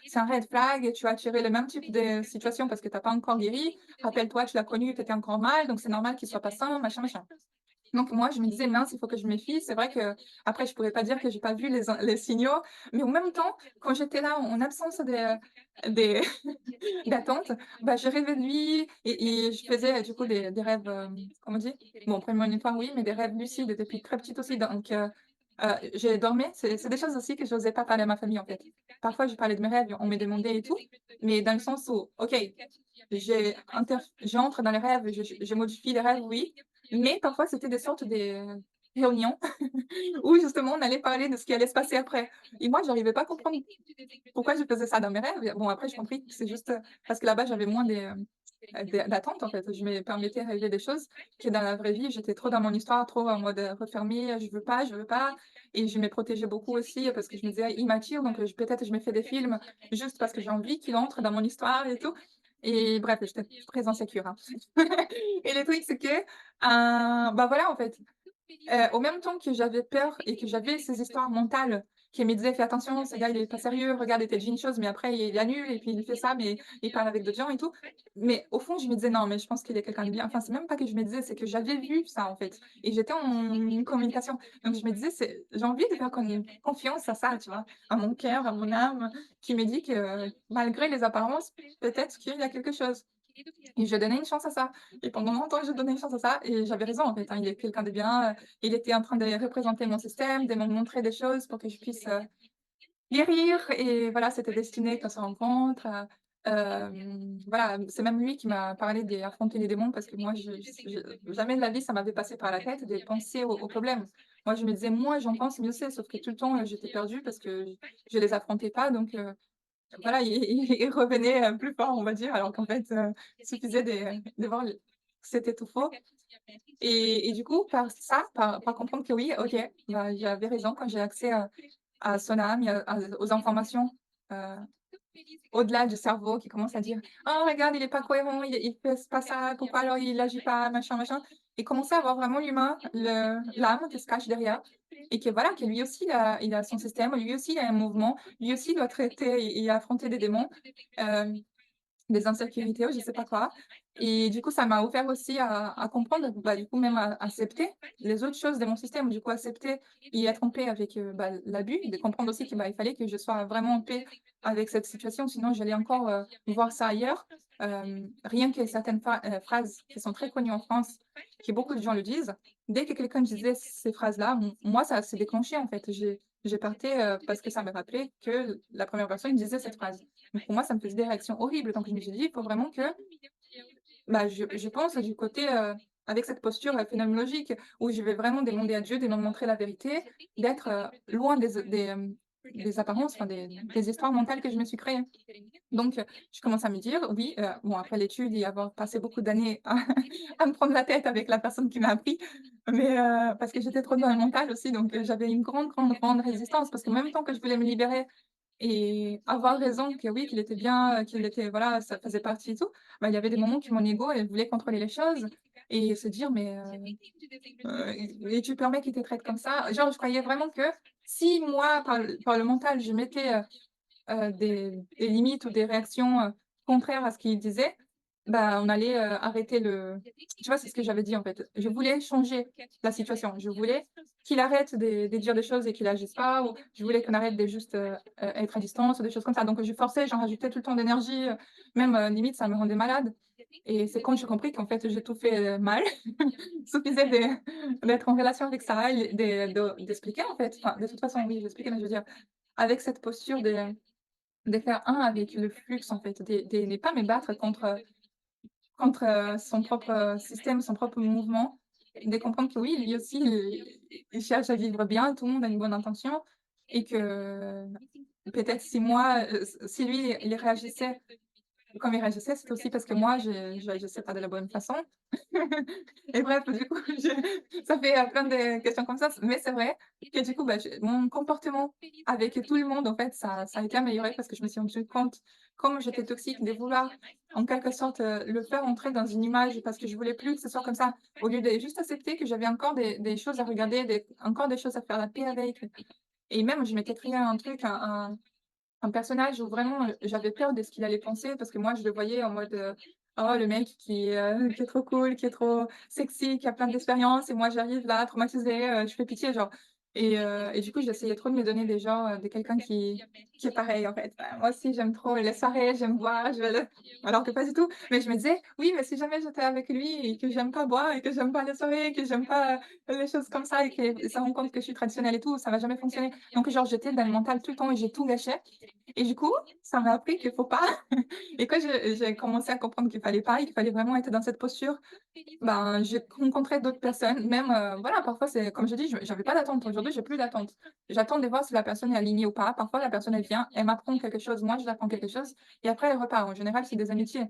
c'est un red flag, tu as attiré le même type de situation parce que tu as pas encore guéri. Rappelle-toi, tu l'as connu, tu étais encore mal, donc c'est normal qu'il soit pas sain, machin, machin». Donc moi, je me disais: «Mince, il faut que je me méfie». C'est vrai qu'après je pourrais pas dire que j'ai pas vu les signaux, mais en même temps, quand j'étais là en absence des d'attente, bah, je rêvais de lui et je faisais, du coup des rêves, comment on dit? Bon, prémonitoire oui, mais des rêves lucides depuis très petite aussi donc je dormais, c'est des choses aussi que j'osais pas parler à ma famille, en fait. Parfois, je parlais de mes rêves, on me demandait et tout, mais dans le sens où, OK, j'entre dans les rêves, je modifie les rêves, oui, mais parfois c'était des sortes de réunions où justement on allait parler de ce qui allait se passer après et moi j'arrivais pas à comprendre pourquoi je faisais ça dans mes rêves. Et bon après j'ai compris que c'est juste, parce que là-bas j'avais moins d'attentes en fait. Je me permettais de rêver des choses que dans la vraie vie, j'étais trop dans mon histoire, trop en mode, refermée, je veux pas et je me protégeais beaucoup aussi, parce que je me disais: «Il m'attire donc peut-être je me fais des films juste parce que j'ai envie qu'il entre dans mon histoire et tout» et bref, j'étais très insécure, hein. Et le truc c'est que, bah, voilà en fait, au même temps que j'avais peur et que j'avais ces histoires mentales qui me disaient: «Fais attention, ce gars il est pas sérieux, regarde, il t'a dit une chose, mais après il annule et puis il fait ça, mais il parle avec d'autres gens et tout». Mais au fond, je me disais: «Non, mais je pense qu'il est quelqu'un de bien». Enfin, c'est même pas que je me disais, c'est que j'avais vu ça, en fait et j'étais en communication. Donc je me disais: «C'est j'ai envie de faire confiance à ça», tu vois? À mon cœur, à mon âme qui me dit que malgré les apparences, peut-être qu'il y a quelque chose et je donnais une chance à ça et pendant longtemps, je donnais une chance à ça et j'avais raison, en fait, hein. Il est quelqu'un de bien, il était en train de représenter mon système, de me montrer des choses pour que je puisse, guérir et voilà, c'était destiné qu'on se rencontre, voilà, c'est même lui qui m'a parlé d'affronter les démons parce que moi jamais de la vie ça m'avait passé par la tête de penser aux problèmes. Moi, je me disais: «Moins j'en pense, mieux c'est», sauf que tout le temps, j'étais perdue parce que je les affrontais pas donc voilà, il revenait, plus fort, on va dire, alors qu'en fait, il suffisait de voir le que c'était tout faux et du coup, par ça, par comprendre que oui, OK, bah, j'avais raison quand j'ai accès à son âme et aux informations, heu au-delà du cerveau qui commence à dire: «Oh regarde, il est pas cohérent, il fait pas ça, pourquoi alors il agit pas, machin, machin», et commencer à voir vraiment l'humain, l'âme qui se cache derrière et que voilà, que lui aussi il a son système, lui aussi il a un mouvement, lui aussi doit traiter et affronter des démons. Hem Des insécurités ou je sais pas quoi, et du coup, ça m'a ouvert aussi à comprendre, bah, du coup, même à accepter les autres choses de mon système. Du coup, accepter et être en paix avec, bah, l'abus, de comprendre aussi que, bah, il fallait que je sois vraiment en paix avec cette situation, sinon j'allais encore, voir ça ailleurs. Rien que certaines phrases qui sont très connues en France, que beaucoup de gens le disent, dès que quelqu'un disait ces phrases-là, moi, ça s'est déclenché, en fait. J'ai parté, parce que ça me rappelait que la première personne disait cette phrase. Donc pour moi, ça me faisait des réactions horribles. Donc je me suis dit: «Il faut vraiment que, bah, je pense du côté, avec cette posture, phénoménologique où je vais vraiment demander à Dieu de me montrer la vérité, d'être, loin des apparences, enfin des histoires mentales que je me suis créées». Donc je commence à me dire: «Oui», bon après l'étude et avoir passé beaucoup d'années à à me prendre la tête avec la personne qui m'a appris, mais parce que j'étais trop dans le mental aussi, donc j'avais une grande, grande, grande résistance parce qu'en même temps que je voulais me libérer et avoir raison que oui, qu'il était bien, qu'il était voilà, ça faisait partie et tout. Bah, il y avait des moments où mon ego, elle voulait contrôler les choses et se dire: «Mais, et tu permets qu'il te traite comme ça?» Genre, je croyais vraiment que si moi, par le mental, je mettais, des limites ou des réactions, contraires à ce qu'il disait, bah, on allait, arrêter tu vois? C'est ce que j'avais dit, en fait. Je voulais changer la situation. Je voulais qu'il arrête de dire des choses et qu'il agisse pas, ou je voulais qu'on arrête de juste, être à distance ou des choses comme ça. Donc je forçais, j'en rajoutais tout le temps d'énergie, même, limite ça me rendait malade, et c'est quand j'ai compris qu'en fait j'ai tout fait, mal. Suffisait d'être en relation avec ça et d'expliquer, en fait. Enfin, de toute façon, oui, j'expliquais, mais je veux dire, avec cette posture de faire un avec le flux, en fait, de ne pas me battre contre son propre, système, son propre mouvement, et de comprendre que oui, lui aussi, il cherche à vivre bien, tout le monde a une bonne intention, et que peut-être si moi, si lui, il réagissait comme il réagissait, c'était aussi parce que moi, j'agissais pas de la bonne façon. Et bref, du coup, ça fait, plein de questions comme ça, mais c'est vrai que du coup, bah, mon comportement avec tout le monde, en fait, ça a été amélioré parce que je me suis rendue compte, comme j'étais toxique, de vouloir en quelque sorte, le faire entrer dans une image parce que je voulais plus que ce soit comme ça. Au lieu de juste accepter que j'avais encore des choses à regarder, encore des choses à faire la paix avec, et même je m'étais créé un truc, un personnage où vraiment, j'avais peur de ce qu'il allait penser parce que moi, je le voyais en mode, «Oh le mec qui est trop cool, qui est trop sexy, qui a plein d'expérience, et moi j'arrive là traumatisée, je fais pitié», genre, et du coup, j'essayais trop de me donner des genres, de quelqu'un qui est pareil en fait. Moi aussi j'aime trop les soirées, j'aime boire, je vais le alors que pas du tout. Mais je me disais: «Oui, mais si jamais j'étais avec lui et que j'aime pas boire et que j'aime pas les soirées et que j'aime pas, les choses comme ça, et qu'il se rend compte que je suis traditionnelle et tout, ça va jamais fonctionner». Donc genre j'étais dans le mental tout le temps et j'ai tout gâché. Et du coup, ça m'a appris qu'il faut pas, et quand j'ai commencé à comprendre qu'il fallait pas et qu'il fallait vraiment être dans cette posture, ben, j'ai rencontré d'autres personnes, même, voilà, parfois c'est comme je dis, j'avais pas d'attente. Aujourd'hui, j'ai plus d'attente. J'attends de voir si la personne est alignée ou pas. Parfois, la personne, elle vient, elle m'apprend quelque chose, moi je lui apprends quelque chose, et après elle repart. En général, c'est des amitiés.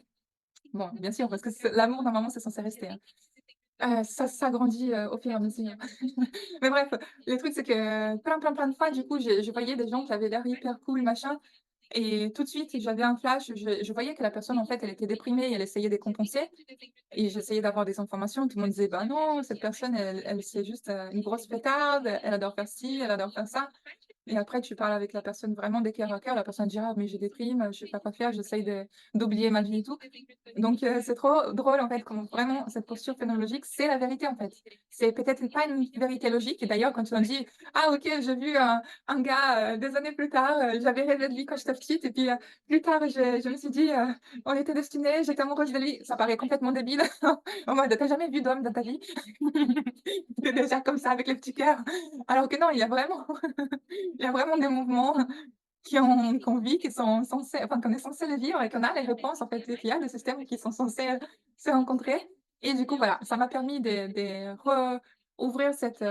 Bon, bien sûr, parce que l'amour, normalement, c'est censé rester, hein. Ça s'agrandit, au fur et à mesure. Mais bref, le truc, c'est que plein, plein, plein de fois, du coup, je voyais des gens qui avaient l'air hyper cool, machin, et tout de suite, j'avais un flash, je voyais que la personne, en fait, elle était déprimée et elle essayait de compenser, et j'essayais d'avoir des informations. Tout le monde disait: «Bah non, cette personne, elle c'est juste, une grosse fêtarde, elle adore faire ci, elle adore faire ça». Et après, tu parles avec la personne vraiment de cœur à cœur, la personne dira: «Ah, mais j'ai des primes, je sais pas quoi faire, j'essaye d'oublier ma vie et tout». Donc c'est trop drôle, en fait, comment vraiment cette posture phénoménologique, c'est la vérité, en fait. C'est peut-être pas une vérité logique, et d'ailleurs, quand tu m'as dit: «Ah OK, j'ai vu un gars, des années plus tard, j'avais rêvé de lui quand j'étais petite, et puis, plus tard, je me suis dit, on était destinés, j'étais amoureuse de lui». Ça paraît complètement débile, en mode: «Tu as jamais vu d'homme dans ta vie?» Tu es déjà comme ça avec le petit cœur. Alors que non, il y a vraiment il y a vraiment des mouvements qu'on vit, qui sont censés, enfin, qu'on est censé les vivre, et qu'on a les réponses, en fait, et qu'il y a des systèmes qui sont censés, se rencontrer, et du coup, voilà, ça m'a permis de rouvrir cette,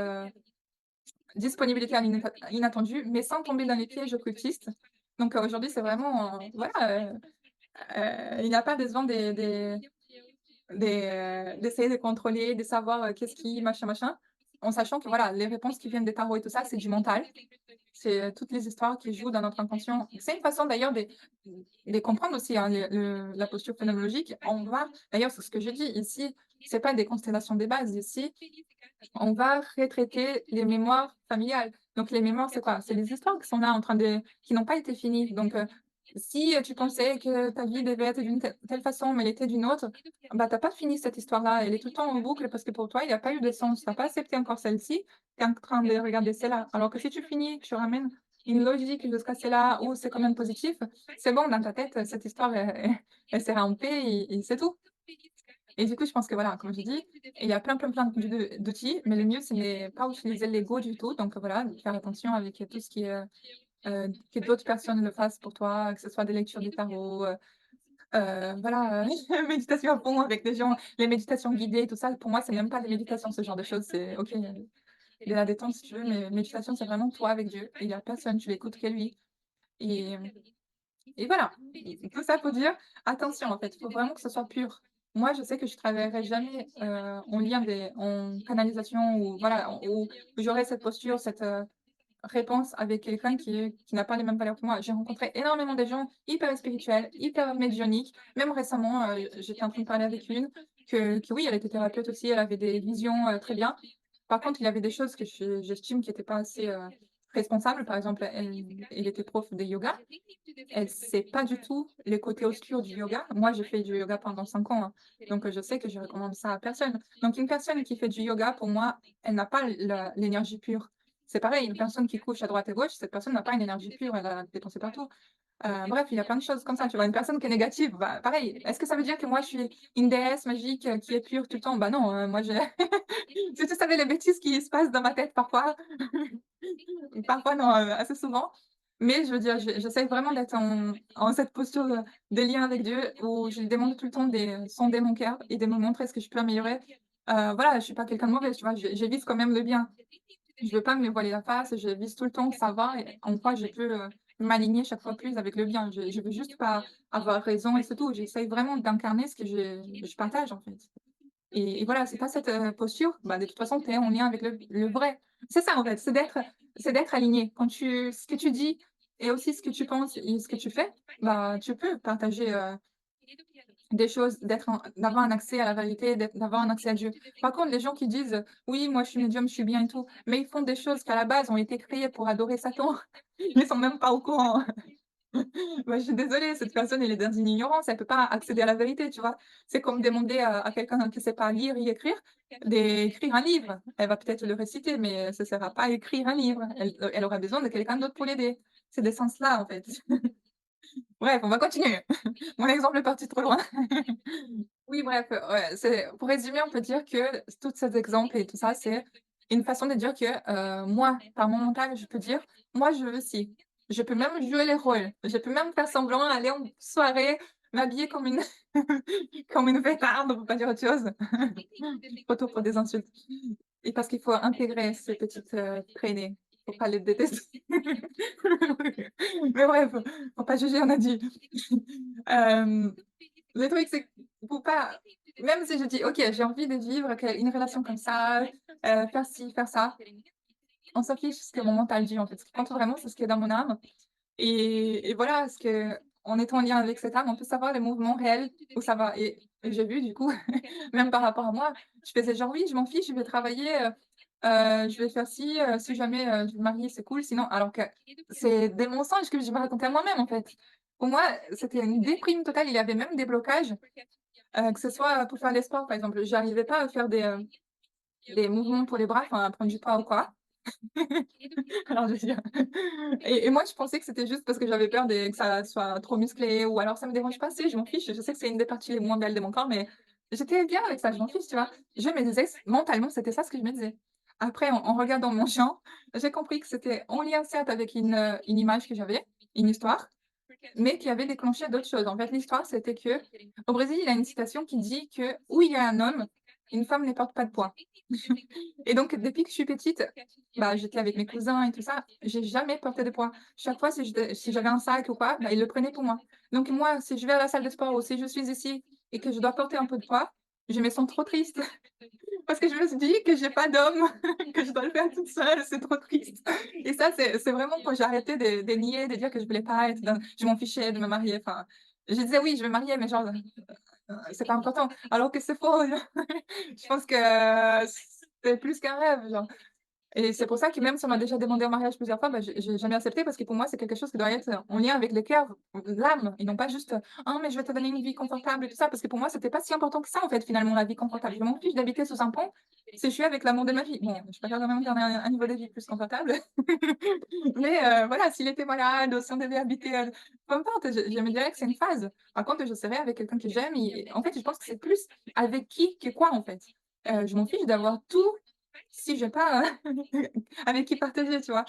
disponibilité à inattendue, mais sans tomber dans les pièges occultistes. Donc aujourd'hui, c'est vraiment, voilà, il n'y a pas besoin d'essayer de contrôler, de savoir, qu'est-ce qui machin, machin. en sachant que voilà, les réponses qui viennent des tarots et tout ça, c'est du mental. C'est, toutes les histoires qui jouent dans notre inconscient. C'est une façon d'ailleurs de comprendre aussi, hein, la posture phénoménologique. On va d'ailleurs, c'est ce que je dis ici, c'est pas des constellations des bases. Ici, on va retraiter les mémoires familiales. Donc les mémoires, c'est quoi? C'est les histoires qui sont là en train de qui n'ont pas été finies. Donc, si, tu pensais que ta vie devait être d'une telle façon, mais elle était d'une autre, bah, tu as pas fini cette histoire-là. Elle est tout le temps en boucle parce que pour toi, il y a pas eu de sens. Tu as pas accepté encore celle-ci, tu es en train de regarder celle-là. Alors que si tu finis, tu ramènes une logique jusqu'à celle-là où c'est quand même positif, c'est bon dans ta tête, cette histoire, elle sera en paix et c'est tout. Et du coup, je pense que voilà, comme je dis, il y a plein d'outils, mais le mieux, c'est ne pas utiliser l'ego du tout. Donc voilà, faire attention avec tout ce qui est, que d'autres personnes le fassent pour toi, que ce soit des lectures du tarot, voilà, méditation à fond avec des gens, les méditations guidées, tout ça, pour moi, c'est même pas des méditations, ce genre de choses. C'est OK, de la détente si tu veux, mais méditation, c'est vraiment toi avec Dieu. Il y a personne, tu l'écoutes que lui et et voilà, tout ça pour dire: attention, en fait, il faut vraiment que ce soit pur. Moi, je sais que je travaillerai jamais, en lien en canalisation ou voilà, où j'aurai cette posture, cette, réponse avec quelqu'un qui n'a pas les mêmes valeurs que moi. J'ai rencontré énormément de gens hyper spirituels, hyper médiumniques. Même récemment, j'étais en train de parler avec une que oui, elle était thérapeute aussi, elle avait des visions, très bien. Par contre, il y avait des choses que j'estime qui étaient pas assez, responsables. Par exemple, elle était prof de yoga. Elle sait pas du tout les côtés obscurs du yoga. Moi, j'ai fait du yoga pendant 5 ans, hein, donc je sais que je recommande ça à personne. Donc une personne qui fait du yoga, pour moi, elle n'a pas l'énergie pure. C'est pareil, une personne qui couche à droite et gauche, cette personne n'a pas une énergie pure, elle a des pensées partout. Bref, il y a plein de choses comme ça, tu vois? Une personne qui est négative, bah, pareil. Est-ce que ça veut dire que moi, je suis une déesse magique, qui est pure tout le temps? Bah non, moi je si tu savais les bêtises qui se passent dans ma tête parfois. Parfois non, assez souvent. Mais je veux dire, j'essaye vraiment d'être en cette posture, de lien avec Dieu où je lui demande tout le temps de sonder mon cœur et de me montrer ce que je peux améliorer. Voilà, je suis pas quelqu'un de mauvais, tu vois? Je vise quand même le bien. Je veux pas me voiler la face, je vise tout le temps ça va et en quoi je peux, m'aligner chaque fois plus avec le bien. Je veux juste pas avoir raison et c'est tout. J'essaye vraiment d'incarner ce que je partage, en fait. Et voilà, c'est pas cette, posture, bah, de toute façon, tu es en lien avec le vrai. C'est ça, en fait, c'est d'être aligné. Quand tu ce que tu dis et aussi ce que tu penses et ce que tu fais, bah, tu peux partager, des choses, d'avoir un accès à la vérité, d'avoir un accès à Dieu. Par contre, les gens qui disent: «Oui, moi je suis médium, je suis bien et tout», mais ils font des choses qui à la base ont été créées pour adorer Satan, ils sont même pas au courant. Bah, je suis désolée, cette personne, elle est dans une ignorance, elle peut pas accéder à la vérité, tu vois? C'est comme demander à quelqu'un qui sait pas lire et écrire, d'écrire un livre. Elle va peut-être le réciter, mais ça sert à pas à écrire un livre. Elle aura besoin de quelqu'un d'autre pour l'aider. C'est des sens-là, en fait. Bref, on va continuer. Mon exemple est parti trop loin. Oui, bref, ouais, c'est pour résumer, on peut dire que tous ces exemples et tout ça, c'est une façon de dire que, moi, par mon mental, je peux dire: «Moi, je veux ci». Je peux même jouer les rôles. Je peux même faire semblant, aller en soirée, m'habiller comme une comme une fêtarde, pour pas dire autre chose. Retour pour des insultes et parce qu'il faut intégrer ces petites, traînées, faut pas les détester. Mais bref, faut pas juger, on a dit. Hem Le truc, c'est que faut pas même si je dis: «OK, j'ai envie de vivre une relation comme ça, faire ci, faire ça», on s'en fiche ce que mon mental dit, en fait. Ce qui compte vraiment, c'est ce qui est dans mon âme et voilà, ce qu'en étant en lien avec cette âme, on peut savoir les mouvements réels où ça va et j'ai vu du coup, même par rapport à moi, je faisais genre: «Oui, je m'en fiche, je vais travailler, je vais faire ci, si jamais, je vais me marier, c'est cool, sinon» alors que c'est des mensonges que je me racontais à moi-même, en fait. Pour moi, c'était une déprime totale, il y avait même des blocages. Que ce soit pour faire des sports, par exemple, j'arrivais pas à faire des mouvements pour les bras, enfin, à prendre du poids ou quoi. Alors je veux dire et moi je pensais que c'était juste parce que j'avais peur que ça soit trop musclé ou alors ça me dérange pas, si je m'en fiche, je sais que c'est une des parties les moins belles de mon corps, mais j'étais bien avec ça, je m'en fiche, tu vois? Je me disais mentalement, c'était ça ce que je me disais. Après en regardant mon champ, j'ai compris que c'était en lien certes avec une image que j'avais, une histoire, mais qui avait déclenché d'autres choses. En fait, l'histoire, c'était que au Brésil, il y a une citation qui dit que où il y a un homme, une femme ne porte pas de poids. Et donc, depuis que je suis petite, bah, j'étais avec mes cousins et tout ça, j'ai jamais porté de poids. Chaque fois, si j'avais un sac ou quoi, bah, ils le prenaient pour moi. Donc moi, si je vais à la salle de sport ou si je suis ici et que je dois porter un peu de poids, je me sens trop triste. parce que je me suis dit que j'ai pas d'homme, que je dois le faire toute seule, c'est trop triste et ça, c'est vraiment quand j'ai arrêté de nier, de dire que je voulais pas être dans je m'en fichais de me marier, enfin, je disais: «Oui, je vais me marier», mais genre, c'est pas important, alors que c'est faux. Je pense que c'est plus qu'un rêve, genre. Et c'est pour ça que même si on m'a déjà demandé en mariage plusieurs fois, bah, j'ai jamais accepté parce que pour moi, c'est quelque chose qui doit être en lien avec le cœur, l'âme et non pas juste: «Ah mais je vais te donner une vie confortable» et tout ça. Parce que pour moi, c'était pas si important que ça, en fait, finalement, la vie confortable. Je m'en fiche d'habiter sous un pont si je suis avec l'amour de ma vie. Bon, je préfère quand même garder un niveau de vie plus confortable. Mais voilà, s'il était malade ou si on devait habiter, peu importe, je me dirais que c'est une phase. Par contre, je serais avec quelqu'un que j'aime et en fait, je pense que c'est plus avec qui que quoi, en fait. Je m'en fiche d'avoir tout si j'ai pas, avec qui partager, tu vois?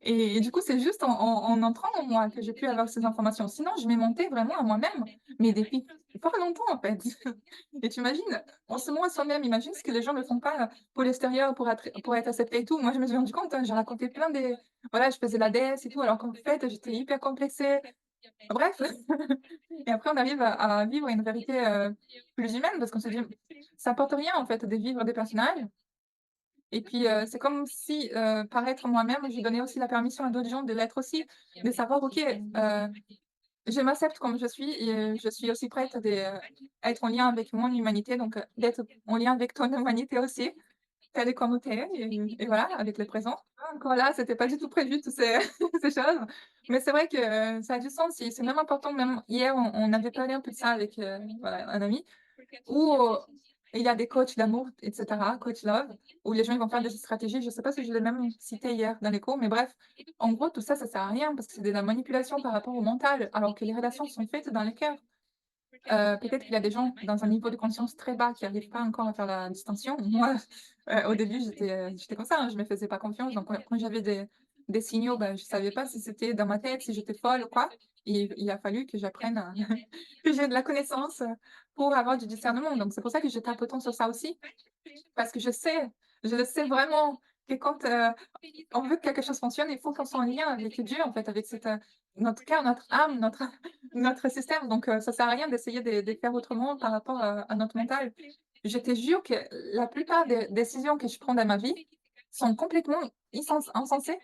Et du coup, c'est juste en entrant en moi que j'ai pu avoir ces informations. Sinon, je m'ai mentée vraiment à moi-même, mais depuis fort longtemps, en fait. Et tu imagines, on se ment à soi-même. Imagine ce que les gens ne font pas pour l'extérieur, pour être acceptés et tout. Moi, je me suis rendu compte, hein, j'ai raconté plein des voilà, je faisais la déesse et tout, alors qu'en fait, j'étais hyper complexée. Bref, et après on arrive à vivre une vérité, plus humaine parce qu'on se dit: «Ça apporte rien, en fait, de vivre des personnages». Et puis, c'est comme si, par être moi-même, je donnais aussi la permission à d'autres gens de l'être aussi, de savoir: «OK, je m'accepte comme je suis et je suis aussi prête à être en lien avec mon humanité, donc d'être en lien avec ton humanité aussi, telle comme tu es et voilà, avec le présent». Encore là, c'était pas du tout prévu toutes ces ces choses, mais c'est vrai que ça a du sens et c'est même important. Même hier, on avait parlé un peu de ça avec, voilà, un ami où, il y a des coachs d'amour et cetera, coach love, où les gens ils vont faire des stratégies. Je sais pas si je l'ai même cité hier dans les cours, mais bref, en gros, tout ça, ça sert à rien parce que c'est de la manipulation par rapport au mental, alors que les relations sont faites dans le cœur. Peut-être qu'il y a des gens dans un niveau de conscience très bas qui arrivent pas encore à faire la distinction. Moi, au début, j'étais comme ça, hein, je me faisais pas confiance, donc quand j'avais des signaux, bah, je savais pas si c'était dans ma tête, si j'étais folle ou quoi. Et il a fallu que j'apprenne à que j'ai de la connaissance, pour avoir du discernement. Donc c'est pour ça que je tape autant sur ça aussi, parce que je le sais vraiment que quand, on veut que quelque chose fonctionne, il faut qu'on soit en lien avec Dieu, en fait, avec notre cœur, notre âme, notre notre système. Donc ça sert à rien d'essayer de faire autrement par rapport à notre mental. Je te jure que la plupart des décisions que je prends dans ma vie sont complètement insensées.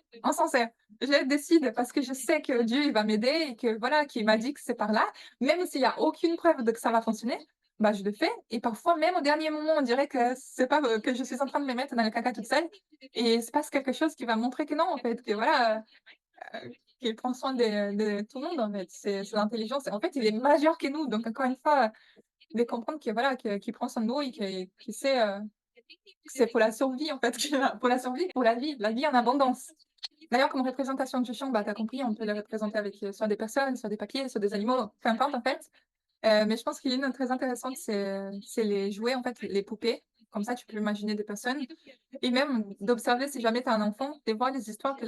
Je décide parce que je sais que Dieu, il va m'aider et que voilà, qu'il m'a dit que c'est par là. Même s'il y a aucune preuve de que ça va fonctionner, bah, je le fais et parfois même au dernier moment, on dirait que c'est pas, que je suis en train de me mettre dans le caca toute seule et il se passe quelque chose qui va montrer que non, en fait, que voilà, qu'il prend soin de tout le monde, en fait. C'est l'intelligence. En fait, il est majeur que nous, donc encore une fois, de comprendre que voilà, qu'il prend soin de nous et qu'il sait, que c'est pour la survie, en fait, pour la survie, pour la vie en abondance. D'ailleurs, comme représentation du chant, bah, tu as compris, on peut le représenter avec, soit des personnes, soit des papiers, soit des animaux, peu importe, en fait. Mais je pense qu'il y a une très intéressante, c'est les jouets, en fait, les poupées. Comme ça, tu peux imaginer des personnes et même d'observer si jamais tu as un enfant, de voir les histoires que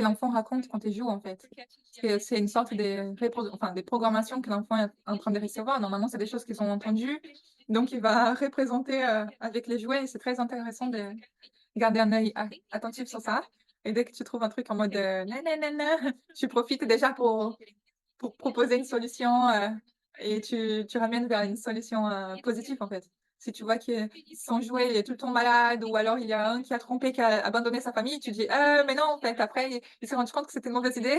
l'enfant raconte quand il joue, en fait. Parce que c'est une sorte de enfin, des programmations que l'enfant est en train de recevoir. Normalement, c'est des choses qu'ils ont entendues, donc il va représenter, avec les jouets et c'est très intéressant de garder un œil attentif sur ça et dès que tu trouves un truc en mode, «na na na na», tu profites déjà pour proposer une solution, et tu ramènes vers une solution, positive, en fait. Si tu vois que son jouet, il est tout le temps malade ou alors il y a un qui a trompé, qui a abandonné sa famille, tu dis: mais non, en fait». Après, il s'est rendu compte que c'était une mauvaise idée.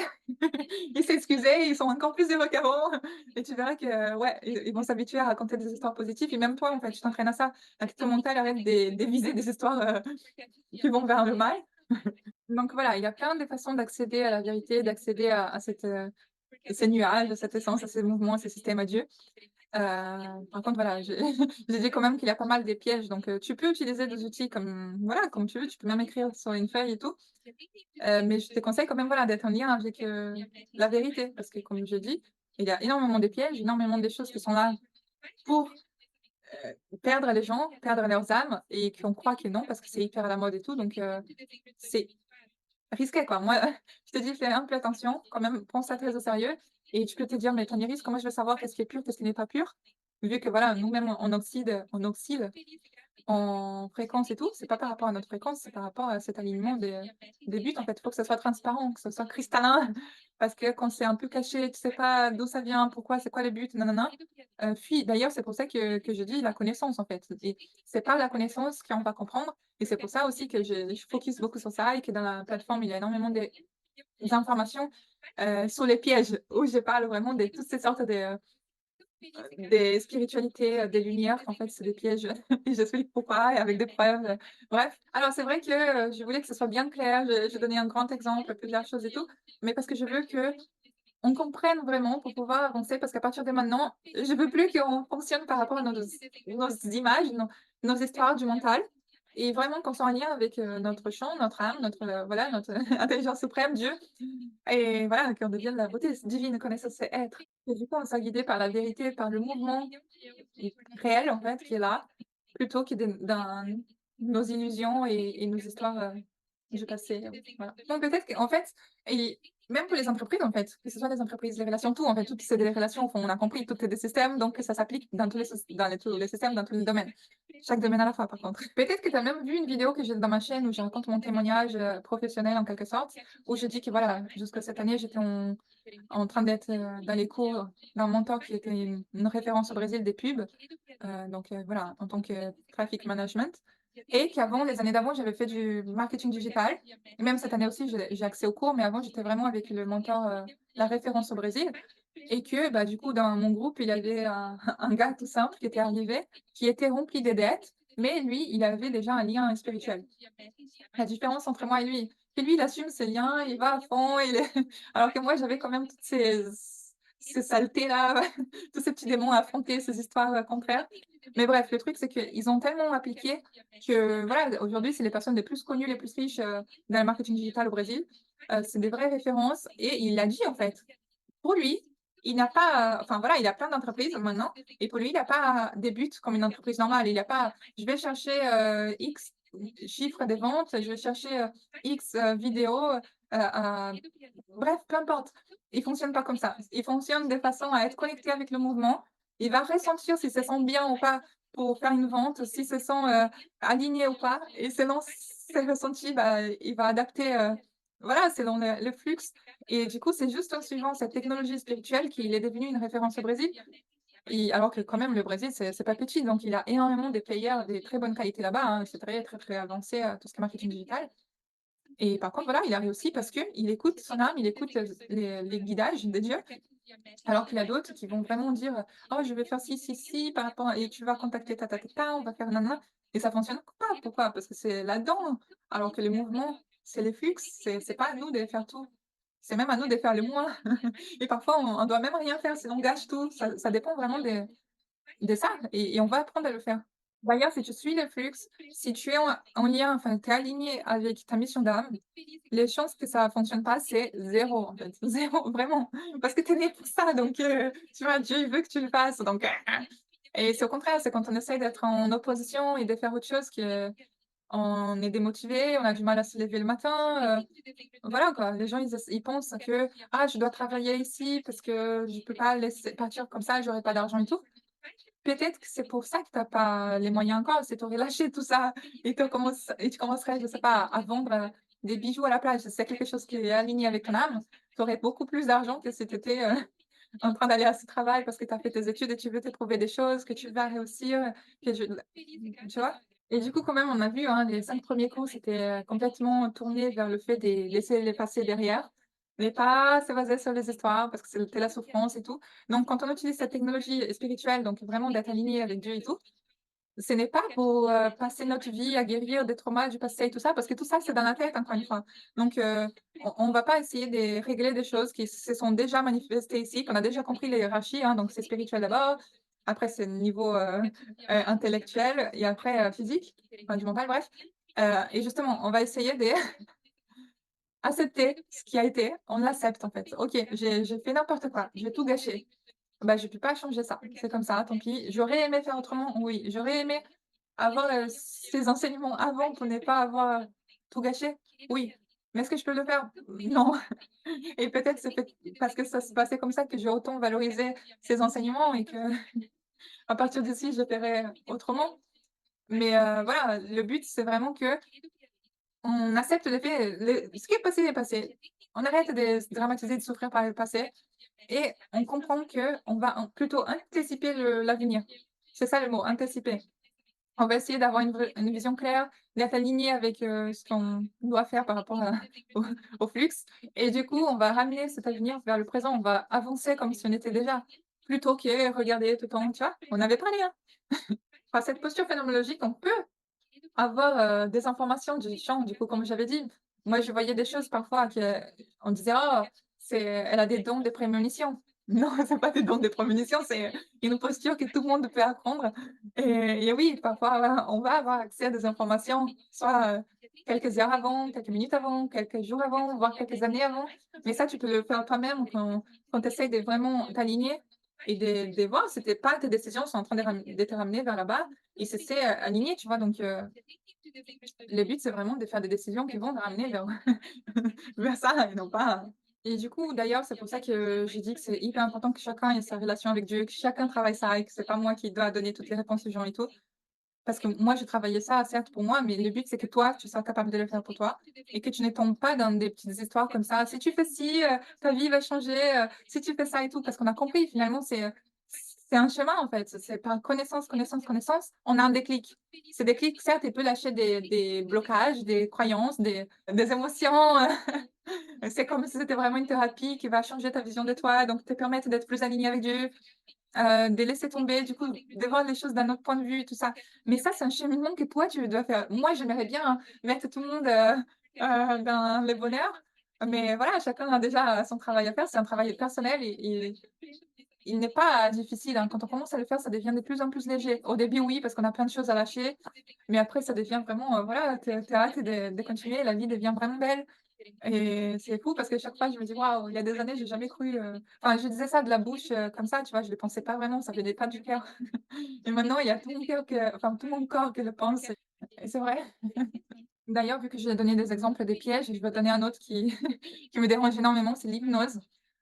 Il s'est excusé, ils sont encore plus heureux qu'avant et tu verras que, ouais, ils vont s'habituer à raconter des histoires positives et même toi, en fait, tu t'entraînes à ça, à que ton mental arrête de viser des histoires, qui vont vers le mal. Donc voilà, il y a plein de façons d'accéder à la vérité, d'accéder à cette, ces nuages, à cette essence, à ces mouvements, à ces systèmes à Dieu. Par contre, voilà, j'ai j'ai dit quand même qu'il y a pas mal des pièges, donc tu peux utiliser des outils comme voilà, comme tu veux, tu peux même écrire sur une feuille et tout. Mais je te conseille quand même, voilà, d'être en lien avec, la vérité parce que comme je dis, il y a énormément de pièges, énormément de choses qui sont là pour, perdre les gens, perdre leurs âmes et qu'on croit que non parce que c'est hyper à la mode et tout, donc c'est risqué, quoi. Moi, je te dis: «Fais un peu attention quand même, prends ça très au sérieux» et tu peux te dire: «Mais Tanniris, comment je vais savoir qu'est-ce qui est pur, qu'est-ce qui n'est pas pur?» vu que voilà, nous-mêmes on oxyde, on oscille en fréquence et tout, c'est pas par rapport à notre fréquence, c'est par rapport à cet alignement des buts, en fait. Il faut que ça soit transparent, que ça soit cristallin, parce que quand c'est un peu caché, tu sais pas d'où ça vient, pourquoi, c'est quoi le but, nanana, fuis. D'ailleurs, c'est pour ça que je dis la connaissance, en fait, et c'est par la connaissance qu'on va comprendre et c'est pour ça aussi que je focus beaucoup sur ça et que dans la plateforme, il y a énormément des informations, sur les pièges, où je parle vraiment de toutes ces sortes des spiritualités, des lumières, en fait, c'est des pièges et j'explique pourquoi et avec des preuves, bref. Alors c'est vrai que, je voulais que ce soit bien clair, je donnais un grand exemple, plusieurs choses et tout, mais parce que je veux qu'on comprenne vraiment pour pouvoir avancer parce qu'à partir de maintenant, je veux plus qu'on fonctionne par rapport à nos images, nos histoires du mental et vraiment qu'on soit en lien avec, notre champ, notre âme, notre, voilà, notre intelligence suprême, Dieu et voilà, qu'on devienne la beauté divine, connaissance et être. Et du coup, on soit guidé par la vérité, par le mouvement réel, en fait, qui est là, plutôt que dans nos illusions et nos histoires, du passé, voilà. Donc peut-être qu'en fait et même pour les entreprises, en fait, que ce soit les entreprises, les relations, tout, en fait, tout c'est des relations, enfin, on a compris, tout est des systèmes, donc ça s'applique dans tous les systèmes, dans tous les domaines. Chaque domaine à la fois, par contre. Peut-être que tu as même vu une vidéo que j'ai dans ma chaîne où je raconte mon témoignage, professionnel, en quelque sorte, où je dis que voilà, jusqu'à cette année, j'étais en train d'être, dans les cours d'un mentor qui était une référence au Brésil des pubs, donc voilà, en tant que traffic management et qu'avant, les années d'avant, j'avais fait du marketing digital et même cette année aussi, j'ai accès aux cours, mais avant, j'étais vraiment avec le mentor, la référence au Brésil et que, bah, du coup, dans mon groupe, il y avait un un gars tout simple qui était arrivé, qui était rempli de dettes, mais lui, il avait déjà un lien spirituel. La différence entre moi et lui, que lui, il assume ses liens, il va à fond, il est alors que moi, j'avais quand même toutes ces saletés-là, tous ces petits démons à affronter, ces histoires, contraires. Mais bref, le truc, c'est qu'ils ont tellement appliqué que, voilà, aujourd'hui, c'est les personnes les plus connues, les plus riches, dans le marketing digital au Brésil. C'est des vraies références et il l'a dit, en fait. Pour lui, il n'a pas, enfin, voilà, il a plein d'entreprises maintenant et pour lui, il a pas des buts comme une entreprise normale. Il a pas: «Je vais chercher, X chiffre des ventes, je vais chercher, X, vidéos, à» bref, peu importe. Il fonctionne pas comme ça. Il fonctionne de façon à être connecté avec le mouvement. Il va ressentir si se sent bien ou pas pour faire une vente, s'il se sent, aligné ou pas et selon ses ressentis, bah, il va adapter, voilà, selon le flux et du coup, c'est juste en suivant cette technologie spirituelle qu'il est devenu une référence au Brésil et alors que quand même le Brésil, c'est pas petit, donc il a énormément de players, des très bonnes qualités là-bas, hein. C'est très, très, très avancé, tout ce qui est marketing digital et par contre, voilà, il a réussi parce qu'il écoute son âme, il écoute, les guidages de Dieu, alors qu'il y a d'autres qui vont vraiment dire: «Oh, je vais faire ci, ci, ci par rapport à et tu vas contacter ta, ta, ta, ta, on va faire nana» et ça fonctionne pas. Pourquoi? Parce que c'est là-dedans, alors que les mouvements, c'est les flux, c'est pas à nous de faire tout. C'est même à nous de faire le moins et parfois on doit même rien faire, sinon on gâche tout. Ça dépend vraiment de ça et on va apprendre à le faire. D'ailleurs, si tu suis le flux, si tu es en lien, enfin, tu es aligné avec ta mission d'âme, les chances que ça fonctionne pas, c'est zéro en fait, zéro vraiment. Parce que tu es né pour ça, donc tu vois, Dieu, il veut que tu le fasses, donc et c'est au contraire, c'est quand on essaye d'être en opposition et de faire autre chose qu'on est démotivé, on a du mal à se lever le matin, voilà quoi. Les gens, ils pensent que: «Ah, je dois travailler ici parce que je peux pas laisser partir comme ça, j'aurai pas d'argent et tout». Peut-être que c'est pour ça que tu as pas les moyens encore, c'est tu aurais lâché tout ça et tu commencerais, je sais pas, à vendre, des bijoux à la plage. C'est quelque chose qui est aligné avec ton âme, tu aurais beaucoup plus d'argent que si tu étais, en train d'aller à ce travail parce que tu as fait tes études et tu veux te prouver des choses, que tu vas réussir, que je tu vois? Et du coup, quand même, on a vu, hein, les 5 premiers cours, c'était, complètement tourné vers le fait de laisser les passés derrière, mais pas se baser sur les histoires parce que c'était la souffrance et tout. Donc quand on utilise cette technologie spirituelle, donc vraiment d'être aligné avec Dieu et tout, ce n'est pas pour, passer notre vie à guérir des traumas du passé et tout ça, parce que tout ça, c'est dans la tête, encore une fois. Donc on va pas essayer de régler des choses qui se sont déjà manifestées ici, qu'on a déjà compris les hiérarchies, hein, donc c'est spirituel d'abord, après c'est le niveau, intellectuel et après, physique, enfin du mental, bref. Et justement, on va essayer de accepter ce qui a été, on l'accepte en fait. OK, j'ai fait n'importe quoi, j'ai tout gâché. Bah, je peux pas changer ça. C'est comme ça, tant pis. J'aurais aimé faire autrement, oui. J'aurais aimé avoir, ces enseignements avant pour ne pas avoir, tout gâché, oui. Mais est-ce que je peux le faire? Non. Et peut-être c'est peut parce que ça se passait comme ça que j'ai autant valorisé ces enseignements et que à partir d'ici, je ferai autrement. Mais voilà, le but, c'est vraiment que on accepte les faits, ce qui est passé. On arrête de se dramatiser, de souffrir par le passé et on comprend qu'on va plutôt anticiper l'avenir. C'est ça le mot, anticiper. On va essayer d'avoir une vision claire, d'être aligné avec, ce qu'on doit faire par rapport à au au flux et du coup, on va ramener cet avenir vers le présent. On va avancer comme si on était déjà, plutôt que regarder tout le temps, tu vois? On avait parlé, hein. Enfin, cette posture phénoménologique, on peut avoir, des informations du champ, du coup, comme j'avais dit. Moi, je voyais des choses parfois que on disait: «Oh, elle a des dons de prémonition». Non, c'est pas des dons de prémonition, c'est une posture que tout le monde peut apprendre et oui, parfois, on va avoir accès à des informations, soit, quelques heures avant, quelques minutes avant, quelques jours avant, voire quelques années avant. Mais ça, tu peux le faire toi-même quand tu essaies de vraiment t'aligner et de voir si tes pas tes décisions sont en train de te ramener vers là-bas et c'est aligné, tu vois? Donc le but, c'est vraiment de faire des décisions qui vont te ramener vers vers ça et non pas et du coup, d'ailleurs, c'est pour ça que j'ai dit que c'est hyper important que chacun ait sa relation avec Dieu, que chacun travaille ça et que c'est pas moi qui dois donner toutes les réponses aux gens et tout. Parce que moi, j'ai travaillé ça, certes, pour moi, mais le but, c'est que toi, tu sois capable de le faire pour toi et que tu ne tombes pas dans des petites histoires comme ça. Si tu fais ci, ta vie va changer, si tu fais ça et tout. Parce qu'on a compris, finalement, c'est un chemin, en fait. C'est par connaissance, connaissance, connaissance, on a un déclic. Ces déclics, certes, il peut lâcher des blocages, des croyances, des émotions. C'est comme si c'était vraiment une thérapie qui va changer ta vision de toi, donc te permettre d'être plus aligné avec Dieu, de laisser tomber, du coup, de voir les choses d'un autre point de vue, tout ça. Mais ça, c'est un cheminement que toi, tu dois faire. Moi, j'aimerais bien mettre tout le monde, dans le bonheur, mais voilà, chacun a déjà son travail à faire. C'est un travail personnel et il n'est pas difficile, hein. Quand on commence à le faire, ça devient de plus en plus léger. Au début, oui, parce qu'on a plein de choses à lâcher, mais après, ça devient vraiment, voilà, tu es hâte de continuer, la vie devient vraiment belle. Et c'est fou parce que chaque fois, je me dis: «Waouh, il y a des années, j'ai jamais cru», enfin, je disais ça de la bouche, comme ça, tu vois? Je le pensais pas vraiment, ça venait pas du cœur. Et maintenant, il y a tout mon cœur tout mon corps que le pense et c'est vrai. D'ailleurs, vu que j'ai donné des exemples des pièges, je vais donner un autre qui qui me dérange énormément, c'est l'hypnose.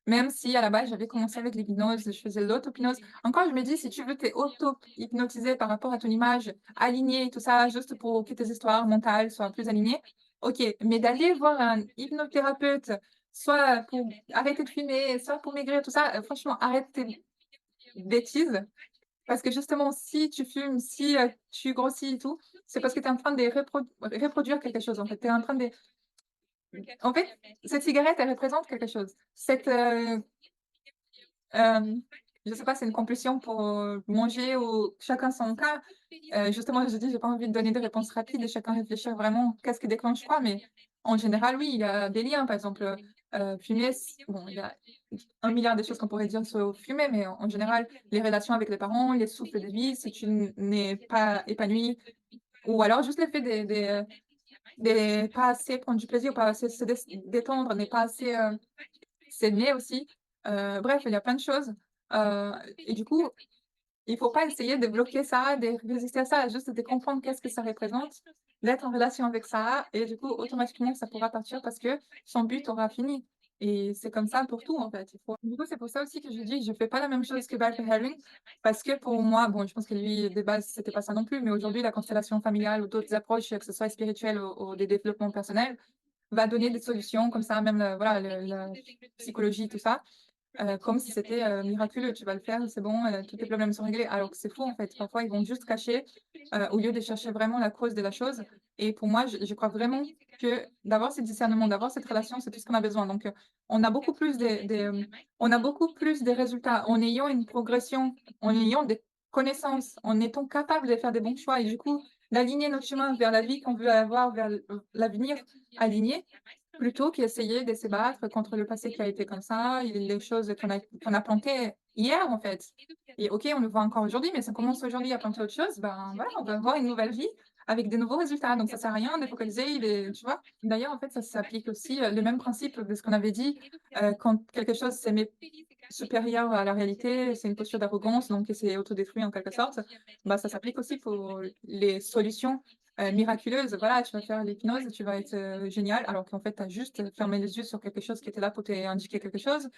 Même si à la base, j'avais commencé avec l'hypnose, je faisais l'auto-hypnose. Encore, je me dis: «Si tu veux t'auto-hypnotiser par rapport à ton image, aligner tout ça, juste pour que tes histoires mentales soient plus alignées, OK». Mais d'aller voir un hypnothérapeute, soit pour arrêter de fumer, soit pour maigrir, tout ça, franchement, arrête tes bêtises. Parce que justement, si tu fumes, si, tu grossis et tout, c'est parce que tu es en train de reproduire quelque chose, en fait. Tu es en train de en fait, cette cigarette, elle représente quelque chose. Hem, je sais pas, c'est une compulsion pour, manger ou chacun son cas. Justement, je dis, j'ai pas envie de donner des réponses rapides et chacun réfléchir vraiment qu'est-ce qui déclenche quoi, mais en général, oui, il y a des liens. Par exemple, fumer, bon, il y a 1 milliard de choses qu'on pourrait dire sur fumer, mais en général, les relations avec les parents, les souffles de vie, si tu n'es pas épanoui ou alors juste le fait de pas assez prendre du plaisir, pas assez se détendre, n'est pas assez, s'aimer aussi. Bref, il y a plein de choses, et du coup, il faut pas essayer de bloquer ça, de résister à ça, juste de comprendre qu'est-ce que ça représente, d'être en relation avec ça et du coup, automatiquement, ça pourra partir parce que son but aura fini et c'est comme ça pour tout, en fait. Il faut du coup, c'est pour ça aussi que je dis: «Je fais pas la même chose que Bart Herring» parce que pour moi, bon, je pense que lui, de base, c'était pas ça non plus, mais aujourd'hui, la constellation familiale ou d'autres approches, que ce soit spirituelles ou des développements personnels, va donner des solutions comme ça, même, voilà, la psychologie, tout ça. Comme si c'était, miraculeux. Tu vas le faire, c'est bon, tous tes problèmes sont réglés. Alors que c'est faux, en fait. Parfois, ils vont juste cacher, au lieu de chercher vraiment la cause de la chose et pour moi, je crois vraiment que d'avoir ce discernement, d'avoir cette relation, c'est tout ce qu'on a besoin. Donc, on a beaucoup plus on a beaucoup plus de résultats en ayant une progression, en ayant des connaissances, en étant capable de faire des bons choix et du coup, d'aligner notre chemin vers la vie qu'on veut avoir, vers l'avenir aligné. Plutôt qu'essayer de se battre contre le passé qui a été comme ça et les choses qu'on a plantées hier, en fait. Et OK, on le voit encore aujourd'hui, mais ça commence aujourd'hui à planter autre chose, ben, voilà, on va avoir une nouvelle vie avec des nouveaux résultats. Donc ça sert à rien de focaliser tu vois? D'ailleurs, en fait, ça s'applique aussi, le même principe de ce qu'on avait dit, quand quelque chose s'est supérieur à la réalité, c'est une posture d'arrogance, donc qui s'est autodétruit en quelque sorte. Bah, ça s'applique aussi pour les solutions, miraculeuses. Voilà, tu vas faire l'hypnose et tu vas être, génial, alors qu'en fait, tu as juste fermé les yeux sur quelque chose qui était là pour t'indiquer quelque chose.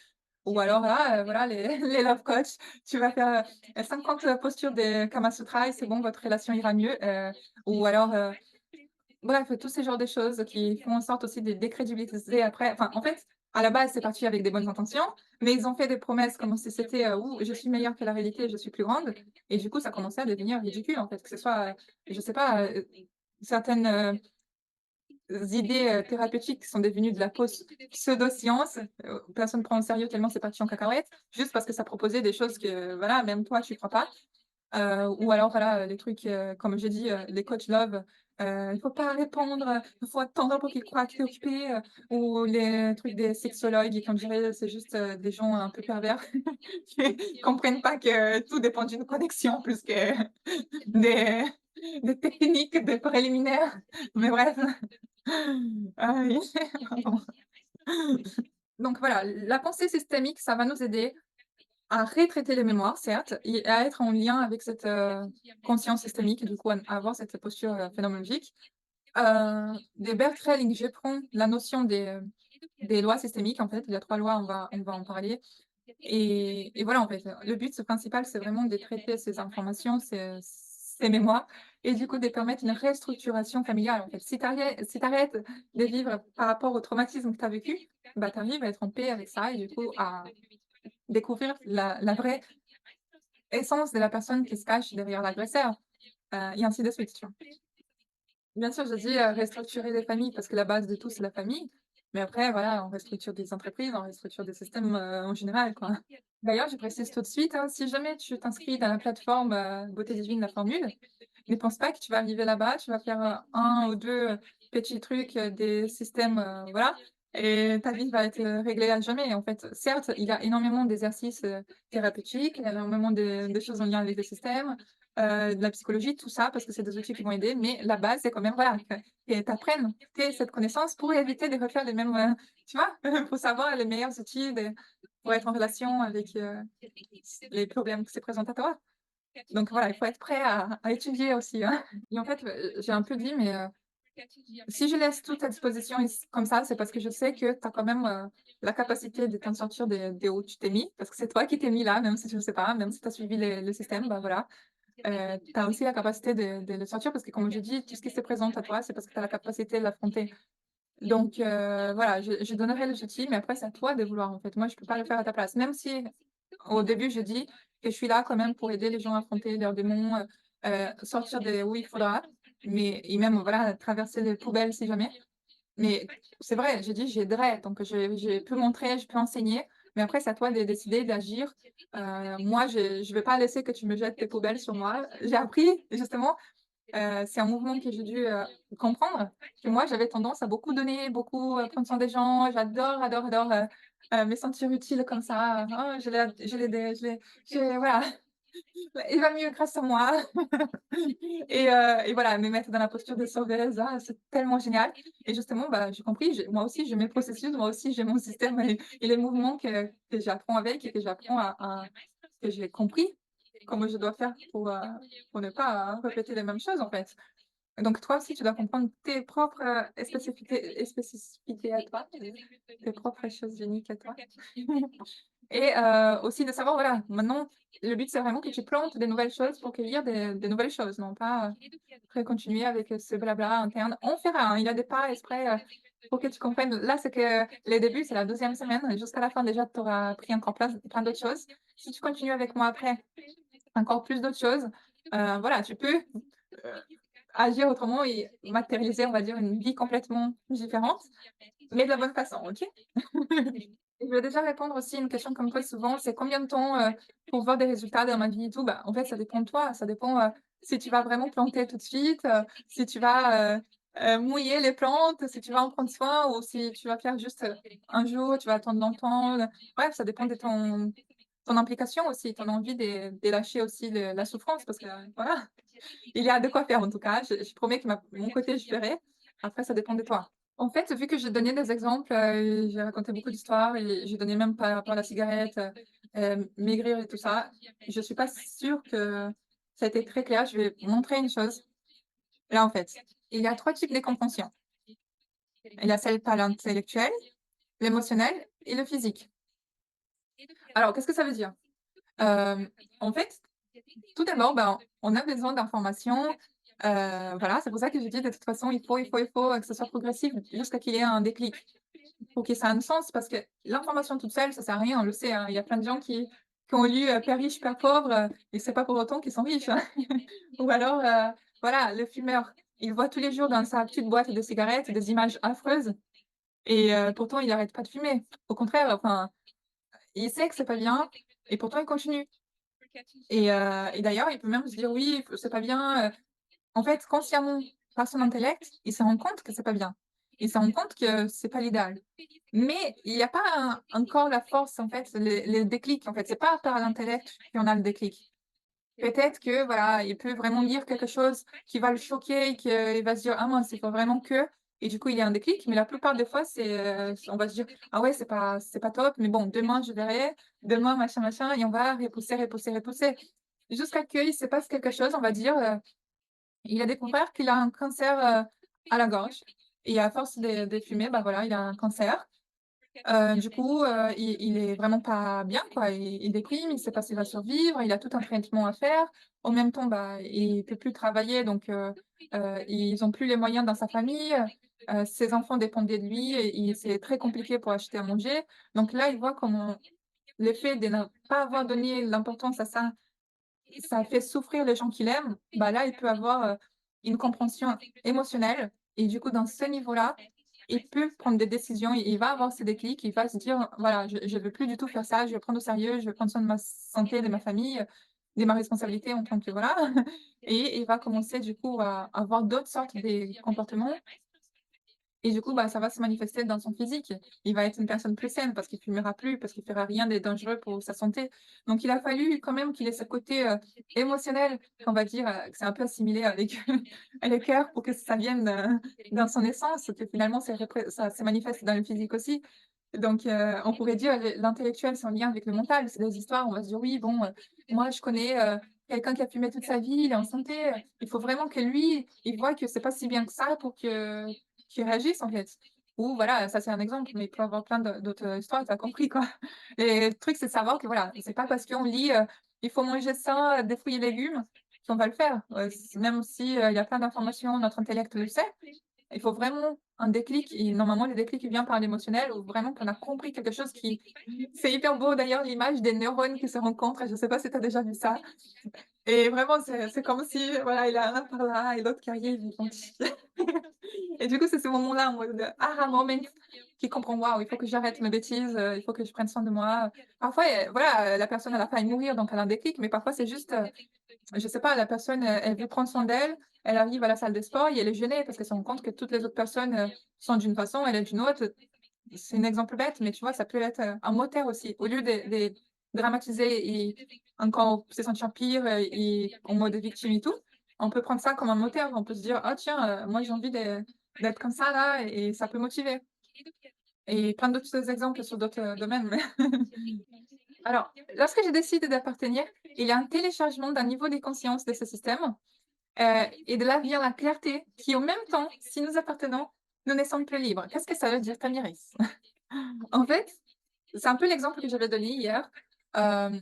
Ou alors là, voilà les les love coach, tu vas faire, 50 postures des Kama Sutra et c'est bon, votre relation ira mieux, ou alors, bref, tous ces genres de choses qui font en sorte aussi de décrédibiliser après enfin, en fait, à la base, c'est parti avec des bonnes intentions, mais ils ont fait des promesses comme si c'était, «Ouh, je suis meilleure que la réalité, je suis plus grande» et du coup, ça commençait à devenir ridicule, en fait, que ce soit, je sais pas, certaines, idées, thérapeutiques qui sont devenues de la fausse pseudo-science, personne ne prend au sérieux tellement c'est parti en cacahuète, juste parce que ça proposait des choses que, voilà, même toi, tu crois pas. Ou alors voilà, les trucs, comme j'ai dit, les coachs love, il faut pas répondre, il faut attendre pour qu'ils croient que tu es occupé, ou les trucs des sexologues et comme je dirais, c'est juste, des gens un peu pervers qui comprennent pas que tout dépend d'une connexion plus que des des techniques, des préliminaires. Mais bref. Ah oui, pardon. Donc voilà, la pensée systémique, ça va nous aider à retraiter les mémoires, certes, et à être en lien avec cette, conscience systémique et du coup à avoir cette posture, phénoménologique. De Bert Helling, je prends la notion des lois systémiques, en fait. Il y a 3 lois, on va en parler et voilà, en fait, le but principal, c'est vraiment de traiter ces informations, ces mémoires et du coup de permettre une restructuration familiale, en fait. Si tu arrêtes de vivre par rapport au traumatisme que tu as vécu, bah, tu arrives à être en paix avec ça et du coup à découvrir la vraie essence de la personne qui se cache derrière l'agresseur, et ainsi de suite, tu vois? Bien sûr, je dis, restructurer les familles parce que la base de tout, c'est la famille. Mais après, voilà, on restructure des entreprises, on restructure des systèmes, en général, quoi. D'ailleurs, je précise tout de suite, hein, si jamais tu t'inscris dans la plateforme, Beauté Divine, la formule, ne pense pas que tu vas arriver là-bas, tu vas faire, 1 ou 2 petits trucs, des systèmes, voilà et ta vie va être, réglée à jamais, en fait. Certes, il y a énormément d'exercices, thérapeutiques, il y a énormément de choses en lien avec le système, de la psychologie, tout ça, parce que c'est des outils qui vont aider, mais la base, c'est quand même, voilà, que et tu apprennes, cette connaissance pour éviter de refaire les mêmes, tu vois? Faut savoir les meilleurs outils de pour être en relation avec, les problèmes qui se présentent à toi. Donc voilà, il faut être prêt à étudier aussi, hein. Et en fait, j'ai un peu dit, mais si je laisse tout à disposition ici comme ça, c'est parce que je sais que tu as quand même, la capacité de t'en sortir des où tu t'es mis, parce que c'est toi qui t'es mis là, même si tu le sais pas, même si tu as suivi le système, bah, voilà. Tu as aussi la capacité de le sortir parce que comme je dis, tout ce qui se présente à toi, c'est parce que tu as la capacité de l'affronter. Donc voilà, je donnerai les outils, mais après c'est à toi de vouloir, en fait. Moi, je peux pas le faire à ta place. Même si au début, je dis que je suis là quand même pour aider les gens à affronter leurs démons, sortir des où il faudra, mais et même, voilà, traverser les poubelles si jamais. Mais c'est vrai, j'ai dit: «J'aiderai», donc je peux montrer, je peux enseigner, mais après c'est à toi de décider, d'agir. Moi, je vais pas laisser que tu me jettes tes poubelles sur moi. J'ai appris justement, c'est un mouvement que j'ai dû, comprendre, que moi j'avais tendance à beaucoup donner, beaucoup, prendre soin des gens. J'adore, adore, adore, me sentir utile comme ça. «Oh, je l'ai aidé, je voilà, il va mieux grâce à moi». Et voilà, me mettre dans la posture de sauveuse, ah, c'est tellement génial et justement, bah, j'ai compris, j'ai moi aussi j'ai mes processus, moi aussi j'ai mon système et les mouvements que j'apprends avec et que j'apprends à que j'ai compris comment je dois faire pour ne pas répéter les mêmes choses, en fait. Donc toi aussi, tu dois comprendre tes propres, spécificités à toi, tes propres choses uniques à toi. Et aussi de savoir, voilà, maintenant, le but, c'est vraiment que tu plantes des nouvelles choses pour cueillir des nouvelles choses, non pas, après continuer avec, ce blabla interne. On fera, hein, il y a des pas exprès, pour que tu comprennes. Là, c'est que les débuts, c'est la 2e semaine, jusqu'à la fin déjà, tu auras appris encore plein d'autres choses. Si tu continues avec moi après, encore plus d'autres choses, voilà, tu peux, heu, agir autrement et matérialiser, on va dire, une vie complètement différente, mais de la bonne façon, OK? Je veux déjà répondre aussi à une question qu'on me pose souvent, c'est combien de temps, pour voir des résultats dans ma vie et tout? Bah, en fait, ça dépend de toi, ça dépend, si tu vas vraiment planter tout de suite, si tu vas, mouiller les plantes, si tu vas en prendre soin ou si tu vas faire juste, un jour, tu vas attendre longtemps, bref, ça dépend de ton implication aussi, ton envie de lâcher aussi la souffrance parce que, voilà, il y a de quoi faire en tout cas. Je promets que mon côté, je ferai. Après, ça dépend de toi. En fait, vu que j'ai donné des exemples, j'ai raconté beaucoup d'histoires et j'ai donné même par rapport à la cigarette, maigrir et tout ça, je suis pas sûre que ça a été très clair. Je vais montrer une chose. Là, en fait, il y a 3 types de compréhension. Il y a celle par l'intellectuel, l'émotionnel et le physique. Alors, qu'est-ce que ça veut dire? En fait, tout d'abord, ben, on a besoin d'informations, voilà, c'est pour ça que je dis de toute façon, il faut que ce soit progressif jusqu'à qu'il y ait un déclic. Pour que ça ait un sens, parce que l'information toute seule, ça sert à rien, on le sait, hein. Il y a plein de gens qui ont lu, Père riche, père pauvre, et c'est pas pour autant qu'ils sont riches, hein. Ou alors, voilà, le fumeur, il voit tous les jours dans sa petite boîte de cigarettes des images affreuses et pourtant il arrête pas de fumer. Au contraire, enfin, il sait que c'est pas bien et pourtant il continue et d'ailleurs, il peut même se dire: «Oui, c'est pas bien», en fait, consciemment, par son intellect, il se rend compte que c'est pas bien. Il se rend compte que c'est pas l'idéal. Mais il y a pas encore la force, en fait, le déclic, en fait. C'est pas par l'intellect qu'on a le déclic. Peut-être que, voilà, il peut vraiment lire quelque chose qui va le choquer et qu'il va se dire: «Ah mince, il faut vraiment que» et du coup, il y a un déclic. Mais la plupart des fois, on va se dire: «Ah ouais, c'est pas top, mais bon, demain je verrai, demain machin, machin» et on va repousser, repousser, repousser. Jusqu'à qu'il se passe quelque chose, on va dire, il a découvert qu'il a un cancer, à la gorge et à force de fumer, bah, voilà, il a un cancer. Du coup, il est vraiment pas bien, quoi. Il déprime, il sait pas s'il va survivre, il a tout un traitement à faire. En même temps, bah, il peut plus travailler donc ils ont plus les moyens dans sa famille, ses enfants dépendaient de lui et c'est très compliqué pour acheter à manger. Donc là, il voit comment l'effet de ne pas avoir donné l'importance à ça fait souffrir les gens qu'il aime, bah, là, il peut avoir, une compréhension émotionnelle et du coup, dans ce niveau-là, il peut prendre des décisions, il va avoir ce déclic, il va se dire: «Voilà, je veux plus du tout faire ça, je vais prendre au sérieux, je vais prendre soin de ma santé, de ma famille, de ma responsabilité en tant que» voilà et il va commencer du coup à avoir d'autres sortes de comportements et du coup, bah, ça va se manifester dans son physique. Il va être une personne plus saine parce qu'il fumera plus, parce qu'il fera rien de dangereux pour sa santé. Donc il a fallu quand même qu'il ait ce côté, émotionnel, on va dire, que c'est un peu assimilé avec le cœur pour que ça vienne, dans son essence, que finalement ça se manifeste dans le physique aussi. Donc on pourrait dire l'intellectuel, c'est en lien avec le mental. C'est des histoires, on va se dire: «Oui, bon, moi je connais, quelqu'un qui a fumé toute sa vie, il est en santé, il faut vraiment que lui, il voit que c'est pas si bien que ça pour que qu'il réagisse, en fait». Ou voilà, ça c'est un exemple, mais il peut y avoir plein d'autres histoires, tu as compris, quoi. Et le truc, c'est de savoir que voilà, c'est pas parce qu'on lit, «Il faut manger sain, des fruits et légumes» qu'on va le faire. Même si, il y a plein d'informations, notre intellect le sait, il faut vraiment un déclic et normalement le déclic il vient par l'émotionnel ou vraiment qu'on a compris quelque chose qui c'est hyper beau d'ailleurs l'image des neurones qui se rencontrent, je sais pas si tu as déjà vu ça? Et vraiment c'est comme si voilà, il y a un par là et l'autre qui arrive, ils font et du coup c'est ce moment-là en mode aha moment qui comprend: «Waouh, il faut que j'arrête mes bêtises, il faut que je prenne soin de moi». Parfois, voilà, la personne elle a failli mourir donc elle a un déclic, mais parfois c'est juste, je sais pas, la personne, elle veut prendre soin d'elle, elle arrive à la salle de sport et elle est gênée parce qu'elle se rend compte que toutes les autres personnes, sont d'une façon, elle est d'une autre. C'est un exemple bête, mais tu vois, ça peut être, un moteur aussi. Au lieu de dramatiser et encore se sentir pire, et en mode victime et tout, on peut prendre ça comme un moteur. On peut se dire: «Ah tiens, moi j'ai envie d'être comme ça là» et ça peut motiver. Et plein d'autres exemples sur d'autres, domaines, mais alors, lorsque j'ai décidé d'appartenir, il y a un téléchargement d'un niveau de conscience de ce système. Et de là vient la clarté qui, en même temps, si nous appartenons, nous ne sommes plus libres. Qu'est-ce que ça veut dire, Tamiris? En fait, c'est un peu l'exemple que j'avais donné hier. Hem,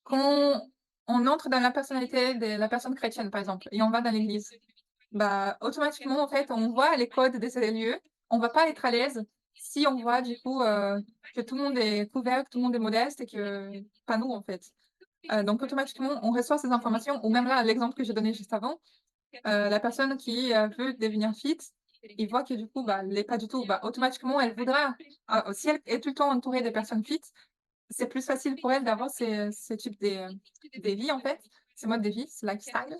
Quand on entre dans la personnalité de la personne chrétienne, par exemple, et on va dans l'église, bah, automatiquement, en fait, on voit les codes de ces lieux. On va pas être à l'aise si on voit, du coup, que tout le monde est couvert, que tout le monde est modeste et que pas nous, en fait. Donc automatiquement, on reçoit ces informations ou même là, l'exemple que j'ai donné juste avant. La personne qui, veut devenir fit, il voit que du coup, bah, elle l'est pas du tout. Bah, automatiquement, elle voudra si elle est tout le temps entourée de personnes fit, c'est plus facile pour elle d'avoir ce type des vies, en fait, ce mode de vie, ce lifestyle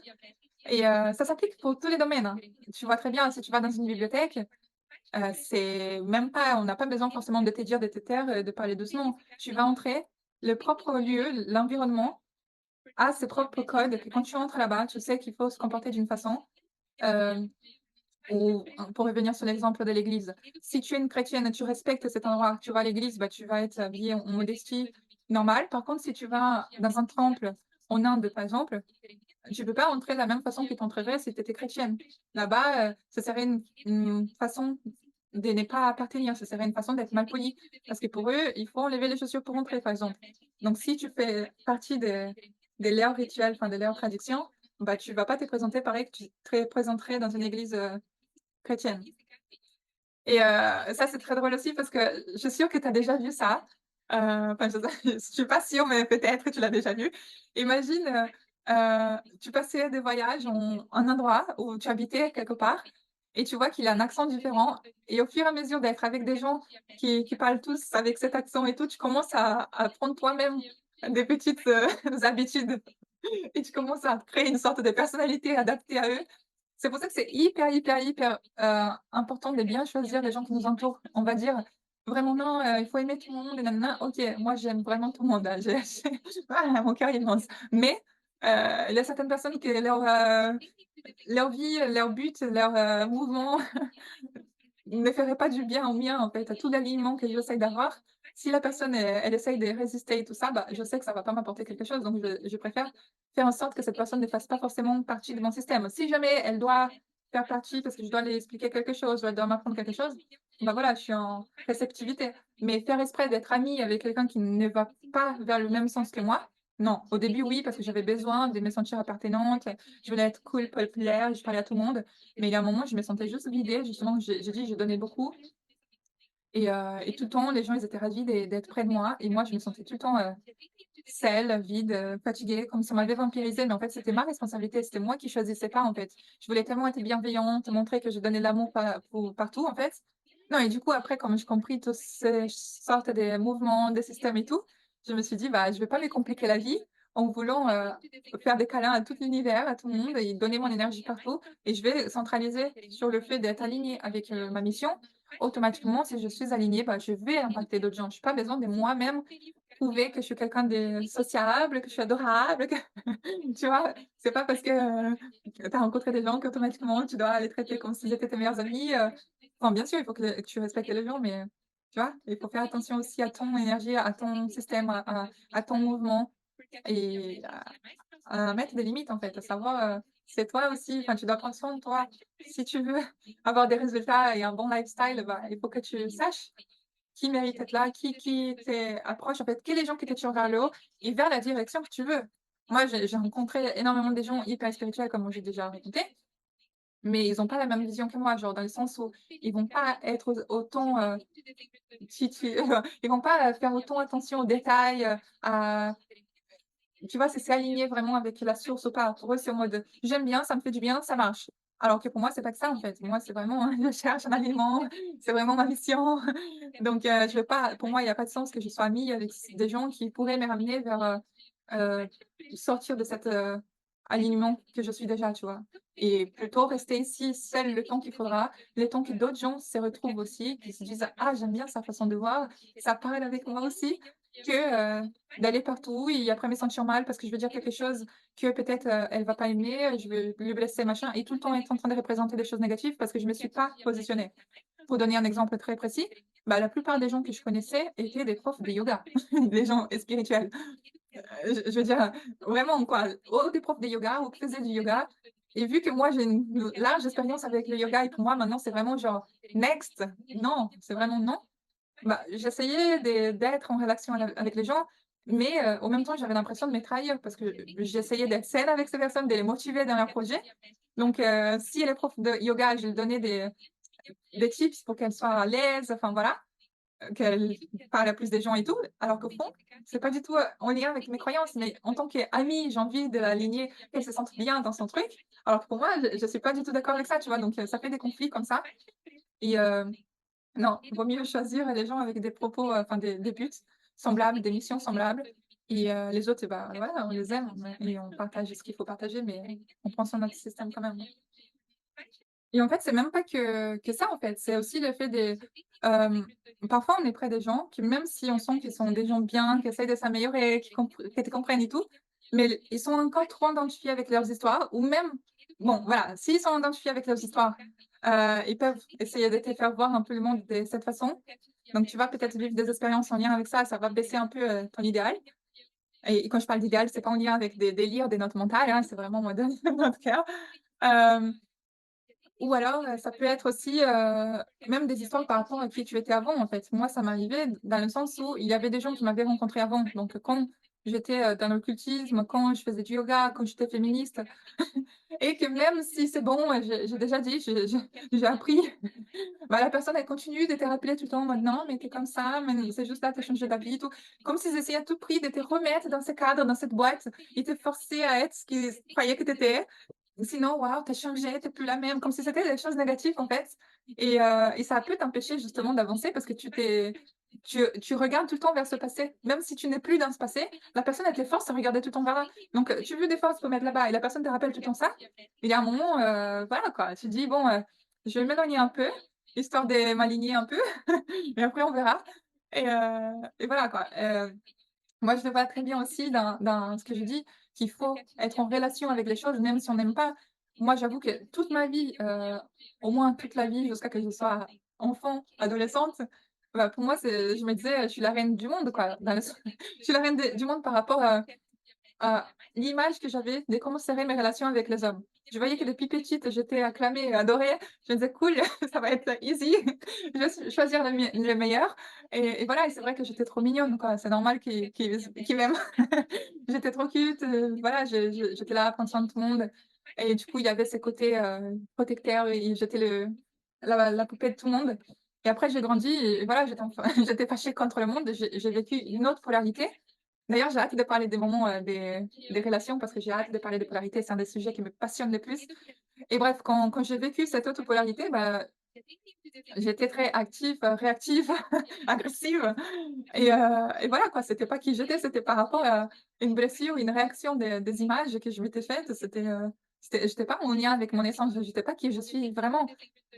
et ça s'applique pour tous les domaines, hein. Tu vois très bien, si tu vas dans une bibliothèque, c'est même pas on n'a pas besoin forcément de te dire de te taire, de parler doucement. Tu vas entrer, le propre lieu, l'environnement a ses propres codes et que quand tu entres là-bas, tu sais qu'il faut se comporter d'une façon. Hem, ou pour revenir sur l'exemple de l'église, si tu es une chrétienne et tu respectes cet endroit, tu vas à l'église, bah, tu vas être habillée en modestie normale. Par contre, si tu vas dans un temple en Inde, par exemple, tu peux pas entrer de la même façon que tu entrerais si tu étais chrétienne. Là-bas, ce serait une façon de ne pas appartenir. Ce serait une façon d'être malpoli parce que pour eux, il faut enlever les chaussures pour entrer, par exemple. Donc si tu fais partie de leur rituel, enfin de leur tradition, bah, tu vas pas te présenter pareil que tu te présenterais dans une église, chrétienne. Et ça, c'est très drôle aussi parce que je suis sûre que tu as déjà vu ça. Enfin, je suis pas sûre, mais peut-être que tu l'as déjà vu. Imagine, tu passais des voyages en un endroit où tu habitais quelque part et tu vois qu'il a un accent différent et au fur et à mesure d'être avec des gens qui parlent tous avec cet accent et tout, tu commences à prendre toi-même des petites, habitudes et tu commences à créer une sorte de personnalité adaptée à eux. C'est pour ça que c'est hyper, hyper, hyper, important de bien choisir les gens qui nous entourent. On va dire vraiment: «Non, il faut aimer tout le monde et nin OK, moi j'aime vraiment tout le monde, hein, j'ai ah, mon cœur est immense. Mais, il y a certaines personnes que leur vie, leur but, leur, mouvement ne ferait pas du bien au mien, en fait, à tout l'alignement que j'essaye d'avoir. Si la personne, elle essaye de résister et tout ça, bah, je sais que ça va pas m'apporter quelque chose, donc je préfère faire en sorte que cette personne ne fasse pas forcément partie de mon système. Si jamais elle doit faire partie parce que je dois lui expliquer quelque chose ou elle doit m'apprendre quelque chose, bah, voilà, je suis en réceptivité. Mais faire exprès d'être amie avec quelqu'un qui ne va pas vers le même sens que moi, non. Au début, oui, parce que j'avais besoin de me sentir appartenante, je voulais être cool, populaire, je parlais à tout le monde. Mais il y a un moment, je me sentais juste vidée, justement, j'ai dit: «Je donnais beaucoup» et tout le temps, les gens, ils étaient ravis d'être près de moi et moi, je me sentais tout le temps, seule, vide, fatiguée, comme si on m'avait vampirisée, mais en fait, c'était ma responsabilité, c'était moi qui choisissais pas, en fait. Je voulais tellement être bienveillante, montrer que je donnais de l'amour partout, en fait. Non et du coup, après, quand j'ai compris toutes ces sortes de mouvements, de systèmes et tout, je me suis dit: «Bah, je vais pas me compliquer la vie en voulant, faire des câlins à tout l'univers, à tout le monde et donner mon énergie partout et je vais centraliser sur le fait d'être alignée avec, ma mission. Automatiquement, si je suis alignée, bah, je vais impacter d'autres gens. J'ai pas besoin de moi-même prouver que je suis quelqu'un de sociable, que je suis adorable, que tu vois? C'est pas parce que, tu as rencontré des gens qu'automatiquement tu dois les traiter comme s'ils étaient tes meilleurs amis, enfin bien sûr, il faut que tu respectes les gens, mais, tu vois? Il faut faire attention aussi à ton énergie, à ton système, à ton mouvement et à mettre des limites en fait, à savoir, c'est toi aussi, enfin tu dois prendre soin de toi. Si tu veux avoir des résultats et un bon lifestyle, bah, il faut que tu saches qui mérite d'être là, qui t'approche en fait, que les gens qui te tirent vers le haut et vers la direction que tu veux. Moi, j'ai rencontré énormément de gens hyper spirituels comme j'ai déjà raconté, mais ils ont pas la même vision que moi, genre dans le sens où ils vont pas être autant, ils vont pas, faire autant attention aux détails, à tu vois, c'est s'aligner vraiment avec la source ou pas. Pour eux, c'est en mode: «J'aime bien, ça me fait du bien, ça marche». Alors que pour moi, c'est pas que ça, en fait. Moi, c'est vraiment je cherche un aliment, c'est vraiment ma mission. Donc je veux pas pour moi, il y a pas de sens que je sois amie avec des gens qui pourraient me ramener vers, heu, sortir de cet, alignement que je suis déjà, tu vois? Et plutôt rester ici seule le temps qu'il faudra, le temps que d'autres gens se retrouvent aussi, qui se disent: «Ah, j'aime bien sa façon de voir, ça parle avec moi aussi», que, d'aller partout et après me sentir mal parce que je veux dire quelque chose que peut-être, elle va pas aimer, je vais lui blesser machin et tout le temps être en train de représenter des choses négatives parce que je me suis pas positionnée. Pour donner un exemple très précis, bah, la plupart des gens que je connaissais étaient des profs de yoga, des gens spirituels. Je veux dire, vraiment quoi, ou des profs de yoga ou qui faisaient du yoga et vu que moi j'ai une large expérience avec le yoga et pour moi maintenant c'est vraiment genre next, non, c'est vraiment non. Bah, j'essayais d'être en relation avec les gens, mais en même temps, j'avais l'impression de me trahir parce que j'essayais d'être saine avec ces personnes, de les motiver dans leurs projets. Donc si les profs de yoga, je leur donnais des tips pour qu'elles soient à l'aise, enfin voilà, qu'elles parlent à plus des gens et tout, alors qu'au fond, c'est pas du tout, en lien avec mes croyances, mais en tant qu'amie, j'ai envie de l'aligner, qu'elle se sente bien dans son truc, alors que pour moi, je suis pas du tout d'accord avec ça, tu vois? Donc ça fait des conflits comme ça et non, il vaut mieux choisir les gens avec des propos, enfin des buts semblables, des missions semblables et les autres, bah, voilà, on les aime et on partage ce qu'il faut partager, mais on prend soin de notre système quand même. Et en fait, c'est même pas que ça, en fait, c'est aussi le fait hem, parfois on est près des gens qui même si on sent qu'ils sont des gens bien, qui essayent de s'améliorer, qui te comprennent et tout, mais ils sont encore trop identifiés avec leurs histoires ou même bon, voilà, s'ils sont identifiés avec leurs histoires, ils peuvent essayer de te faire voir un peu le monde de cette façon. Donc tu vas peut-être vivre des expériences en lien avec ça, ça va baisser un peu, ton idéal et quand je parle d'idéal, c'est pas en lien avec des délires, des notes mentales, hein, c'est vraiment en mode notre cœur. Hem Ou alors, ça peut être aussi, même des histoires par rapport à qui tu étais avant, en fait. Moi, ça m'arrivait dans le sens où il y avait des gens qui m'avaient rencontré avant. Donc, quand j'étais, dans l'occultisme, quand je faisais du yoga, quand j'étais féministe et que même si c'est bon, j'ai déjà dit, j'ai appris, bah, la personne, elle continue de te rappeler tout le temps: «Maintenant, mais tu comme ça, mais c'est juste là, tu as changé d'avis et tout». Comme s'ils essayaient à tout prix de te remettre dans ce cadre, dans cette boîte. Ils te forçaient à être ce qu'ils croyaient que tu étais. Sinon, waouh, tu as changé, tu es plus la même, comme si c'était des choses négatives, en fait et ça peut t'empêcher justement d'avancer parce que tu regardes tout le temps vers ce passé. Même si tu n'es plus dans ce passé, la personne, elle te force à regarder tout le temps vers là. Donc tu veux des fois se remettre là-bas et la personne te rappelle tout le temps ça. Il y a un moment, voilà quoi, tu te dis: «Bon, je vais m'éloigner un peu, histoire de m'aligner un peu et après on verra» et voilà quoi. Moi, je le vois très bien aussi dans ce que je dis, qu'il faut être en relation avec les choses, même si on n'aime pas. Moi, j'avoue que toute ma vie, au moins toute la vie jusqu'à que je sois enfant, adolescente, bah, pour moi, c'est je me disais: «Je suis la reine du monde», quoi, dans le sens je suis la reine du monde par rapport l'image que j'avais de comment seraient mes relations avec les hommes. Je voyais que depuis petite, j'étais acclamée et adorée. Je me disais: «Cool, ça va être easy, je vais choisir le meilleur» et voilà et c'est vrai que j'étais trop mignonne, quoi. C'est normal qu'ils m'aiment. J'étais trop cute, voilà, j'étais là à prendre soin de tout le monde et du coup, il y avait ce côté, protecteur et j'étais la poupée de tout le monde et après j'ai grandi et voilà, j'étais enfin j'étais fâchée contre le monde. J'ai vécu une autre polarité. D'ailleurs, j'ai hâte de parler des moments, des relations parce que j'ai hâte de parler de polarité, c'est un des sujets qui me passionne le plus et bref, quand j'ai vécu cette autre polarité, bah, j'étais très active, réactive, agressive et voilà quoi, c'était pas qui j'étais, c'était par rapport à une blessure, une réaction des images que je m'étais faites. J'étais pas en lien avec mon essence, j'étais pas qui je suis vraiment.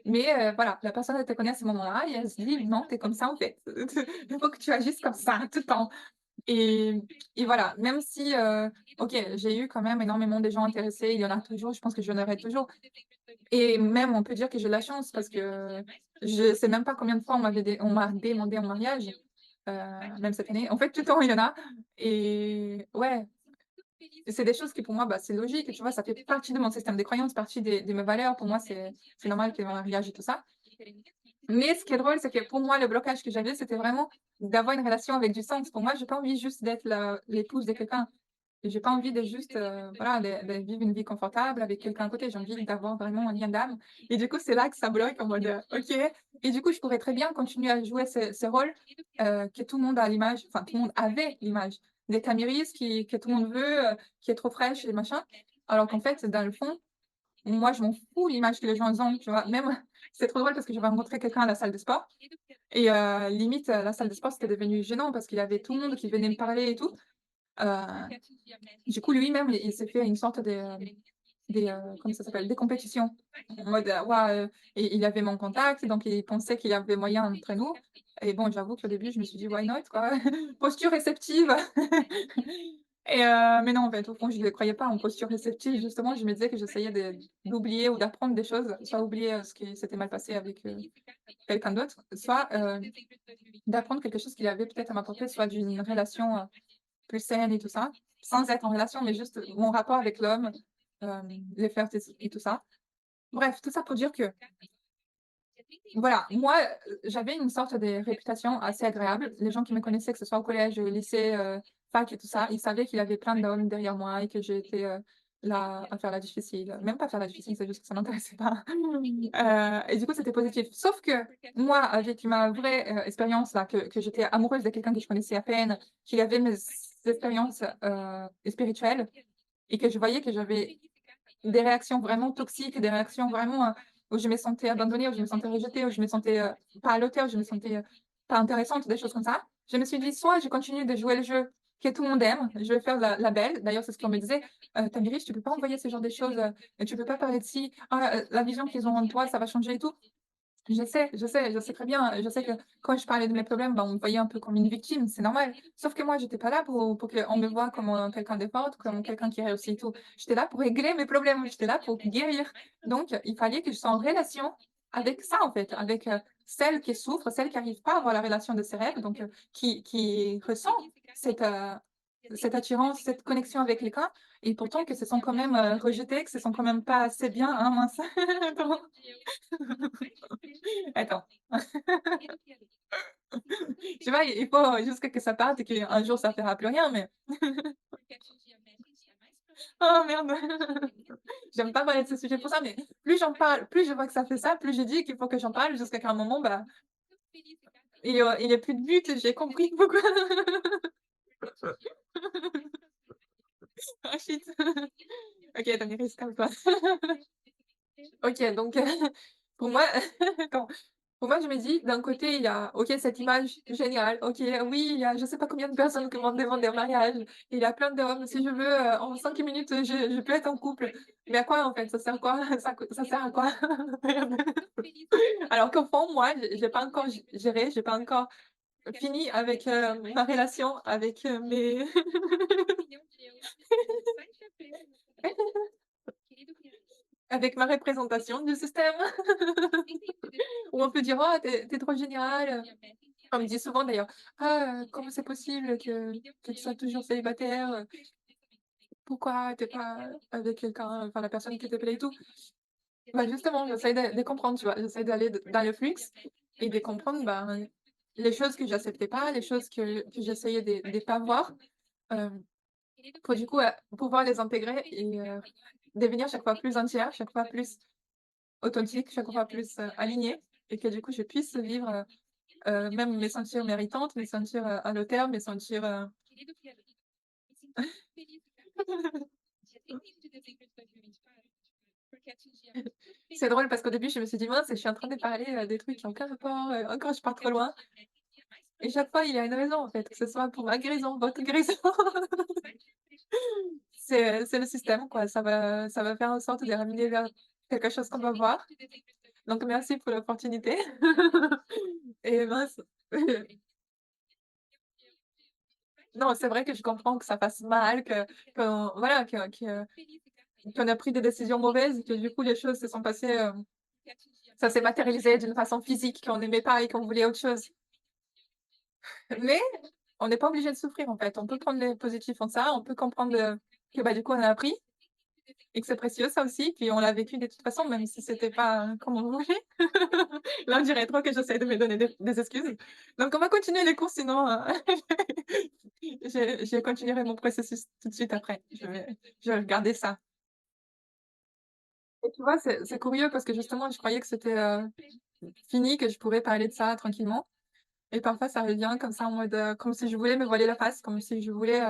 Mais voilà, la personne elle te connaît à ce moment-là et elle se dit: «Non, tu es comme ça en fait. Il faut que tu agisses comme ça tout le temps». Et et voilà, même si, OK, j'ai eu quand même énormément de gens intéressés, il y en a toujours, je pense que j'en aurai toujours et même on peut dire que j'ai de la chance parce que je sais même pas combien de fois on m'a demandé en mariage, heu, même cette année. En fait, tout le temps, il y en a et ouais, c'est des choses qui pour moi, bah, c'est logique, tu vois? Ça fait partie de mon système de croyances, partie de mes valeurs. Pour moi, c'est normal qu'il y ait un mariage et tout ça. Mais ce qui est drôle, c'est que pour moi, le blocage que j'avais, c'était vraiment d'avoir une relation avec du sens. Pour moi, j'ai pas envie juste d'être l'épouse de quelqu'un. J'ai pas envie de juste, voilà, de vivre une vie confortable avec quelqu'un à côté. J'ai envie d'avoir vraiment un lien d'âme et du coup, c'est là que ça bloque en mode, OK et du coup, je pourrais très bien continuer à jouer ce rôle, que tout le monde a l'image enfin, tout le monde avait l'image des Tamiris que tout le monde veut, qui est trop fraîche et machin. Alors qu'en fait, dans le fond, moi, je m'en fous l'image que les gens ont, tu vois? Même c'est trop drôle parce que j'avais rencontré quelqu'un à la salle de sport et limite, la salle de sport, c'était devenu gênant parce qu'il y avait tout le monde qui venait me parler et tout. Heu, du coup, lui-même, il s'est fait une sorte comment ça s'appelle? Des compétitions. En mode, waouh, et il avait mon contact, donc il pensait qu'il y avait moyen entre nous et bon, j'avoue qu'au début, je me suis dit: «Why not?» quoi. Posture réceptive et mais non, en fait, au fond, je ne croyais pas en posture réceptive. Justement, je me disais que j'essayais d'oublier ou d'apprendre des choses, soit oublier, ce qui s'était mal passé avec, quelqu'un d'autre, soit, d'apprendre quelque chose qu'il avait peut-être à m'apporter, soit d'une relation, plus saine et tout ça, sans être en relation, mais juste mon rapport avec l'homme, les faire et tout ça. Bref, tout ça pour dire que, voilà, moi, j'avais une sorte de réputation assez agréable. Les gens qui me connaissaient, que ce soit au collège, au lycée, fac et tout ça, ils savaient qu'il y avait plein d'hommes derrière moi et que j'étais, là à faire la difficile. Même pas faire la difficile, c'est juste que ça m'intéressait pas. Et du coup, c'était positif. Sauf que moi, avec ma vraie, expérience là, que j'étais amoureuse de quelqu'un que je connaissais à peine, qu'il avait mes expériences, spirituelles et que je voyais que j'avais des réactions vraiment toxiques, des réactions vraiment, où je me sentais abandonnée, où je me sentais rejetée, où je me sentais, pas à l'auteur, je me sentais, pas intéressante, des choses comme ça. Je me suis dit: «Soit je continue de jouer le jeu que tout le monde aime, je vais faire la belle». D'ailleurs, c'est ce qu'on me disait: «Tamires, tu peux pas envoyer ce genre de choses, tu peux pas parler de ci. Ah, la vision qu'ils ont de toi, ça va changer et tout». Je sais très bien, je sais que quand je parlais de mes problèmes, bah, on me voyait un peu comme une victime, c'est normal. Sauf que moi, j'étais pas là pour qu'on me voie comme, quelqu'un de forte, comme quelqu'un qui réussit et tout. J'étais là pour régler mes problèmes, j'étais là pour guérir. Donc il fallait que je sois en relation avec ça, en fait, avec, celle qui souffre, celle qui arrive pas à avoir la relation de ses rêves, donc qui ressent cette, cette attirance, cette connexion avec les cas et pourtant que se sont quand même, rejetés, que se sont quand même pas assez bien, hein, mince. Attends. Attends. Tu vois, il faut jusqu'à que ça parte et qu'un jour ça fera plus rien, mais oh merde! J'aime pas parler de ce sujet pour ça, mais plus j'en parle, plus je vois que ça fait ça, plus je dis qu'il faut que j'en parle jusqu'à qu'à un moment, bah, il y a plus de but, j'ai compris pourquoi. Ah shit. OK, Damiris, calme-toi. OK, donc pour moi, attends, pour moi, je me dis, d'un côté, il y a, OK, cette image géniale, OK, oui, il y a je sais pas combien de personnes qui m'ont demandé en mariage, il y a plein d'hommes, si je veux, en 5 minutes, je peux être en couple. Mais à quoi, en fait? Ça sert à quoi? Ça sert à quoi? Merde. Alors qu'au fond, moi, j'ai pas encore géré, j'ai pas encore fini avec, ma relation avec, mes avec ma représentation du système. Où on peut dire: «Oh, tu es trop génial». On me dit souvent d'ailleurs: «Ah, comment c'est possible que tu sois toujours célibataire, pourquoi tu es pas avec quelqu'un, enfin la personne qui te plaît et tout?» Bah, justement, j'essaie de comprendre, tu vois? J'essaie d'aller dans le flux et de comprendre, ben, les choses que j'acceptais pas, les choses que j'essayais de pas voir, hem, pour du coup, pouvoir les intégrer et devenir chaque fois plus entière, chaque fois plus authentique, chaque fois plus, alignée et que du coup je puisse vivre, même me sentir méritante, me sentir, à le terme, me sentir, c'est drôle parce qu'au début je me suis dit: «Mince, je suis en train de parler, des trucs qui ont aucun rapport, encore je pars trop loin» et chaque fois il y a une raison en fait, que ce soit pour ma guérison, votre guérison. C'est le système quoi, ça va faire en sorte de ramener vers quelque chose qu'on va voir. Donc merci pour l'opportunité et mince. Non, c'est vrai que je comprends que ça fasse mal, qu'on voilà, qu'on a pris des décisions mauvaises et que du coup les choses se sont passées, ça s'est matérialisé d'une façon physique, qu'on n'aimait pas et qu'on voulait autre chose. Mais on n'est pas obligé de souffrir en fait. On peut prendre les positifs en ça, on peut comprendre, que, bah, du coup on a appris et que c'est précieux ça aussi, puis on l'a vécu de toute façon, même si c'était pas, comme on voulait. Là, on dirait trop que j'essaie de me donner des excuses. Donc on va continuer les cours sinon, je continuerai mon processus tout de suite après. Je vais regarder ça. Et tu vois, c'est curieux parce que justement, je croyais que c'était, fini, que je pourrais parler de ça tranquillement et parfois ça revient comme ça en mode, comme si je voulais me voiler la face, comme si je voulais,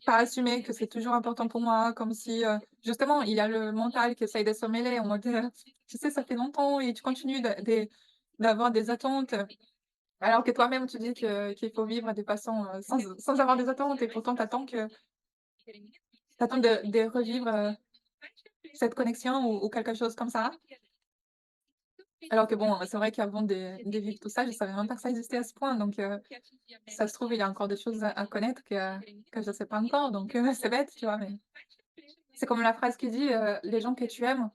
pas assumer que c'est toujours important pour moi, comme si, justement, il y a le mental qui essaye de se mêler en mode, «Tu sais, ça fait longtemps et tu continues d'avoir des attentes, alors que toi-même tu dis qu'il faut vivre de façon, sans avoir des attentes et pourtant tu attends de revivre, cette connexion ou quelque chose comme ça». Alors que bon, c'est vrai qu'avant de vivre tout ça, je savais même pas que ça existait à ce point, donc ça se trouve, il y a encore des choses à connaître que je sais pas encore, donc c'est bête, tu vois? Mais c'est comme la phrase qui dit, «Les gens que tu aimes,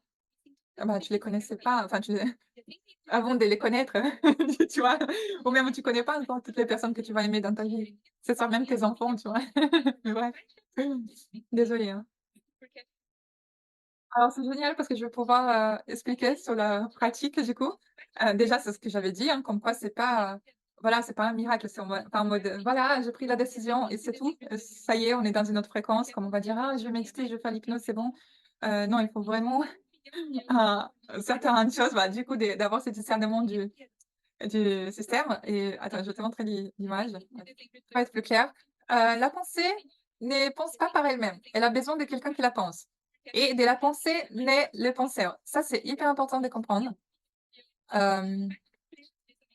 ah bah, tu les connaissais pas, enfin tu avant de les connaître, tu vois? Ou même tu connais pas encore toutes les personnes que tu vas aimer dans ta vie. Ce soit même tes enfants, tu vois? Mais bref. Désolée, hein. Alors c'est génial parce que je vais pouvoir, expliquer sur la pratique du coup. Déjà, c'est ce que j'avais dit, hein, comme quoi c'est pas, voilà, c'est pas un miracle, c'est en mode, voilà, j'ai pris la décision et c'est tout. Ça y est, on est dans une autre fréquence, comme on va dire: «Ah, je vais méditer, je vais faire l'hypnose, c'est bon». Non, il faut vraiment un certaines choses, bah, du coup, d'avoir ce discernement du système et attends, je vais te montrer l'image, pour être plus clair. La pensée ne pense pas par elle-même. Elle a besoin de quelqu'un qui la pense et de la pensée naît le penseur. Ça, c'est hyper important de comprendre. Hem,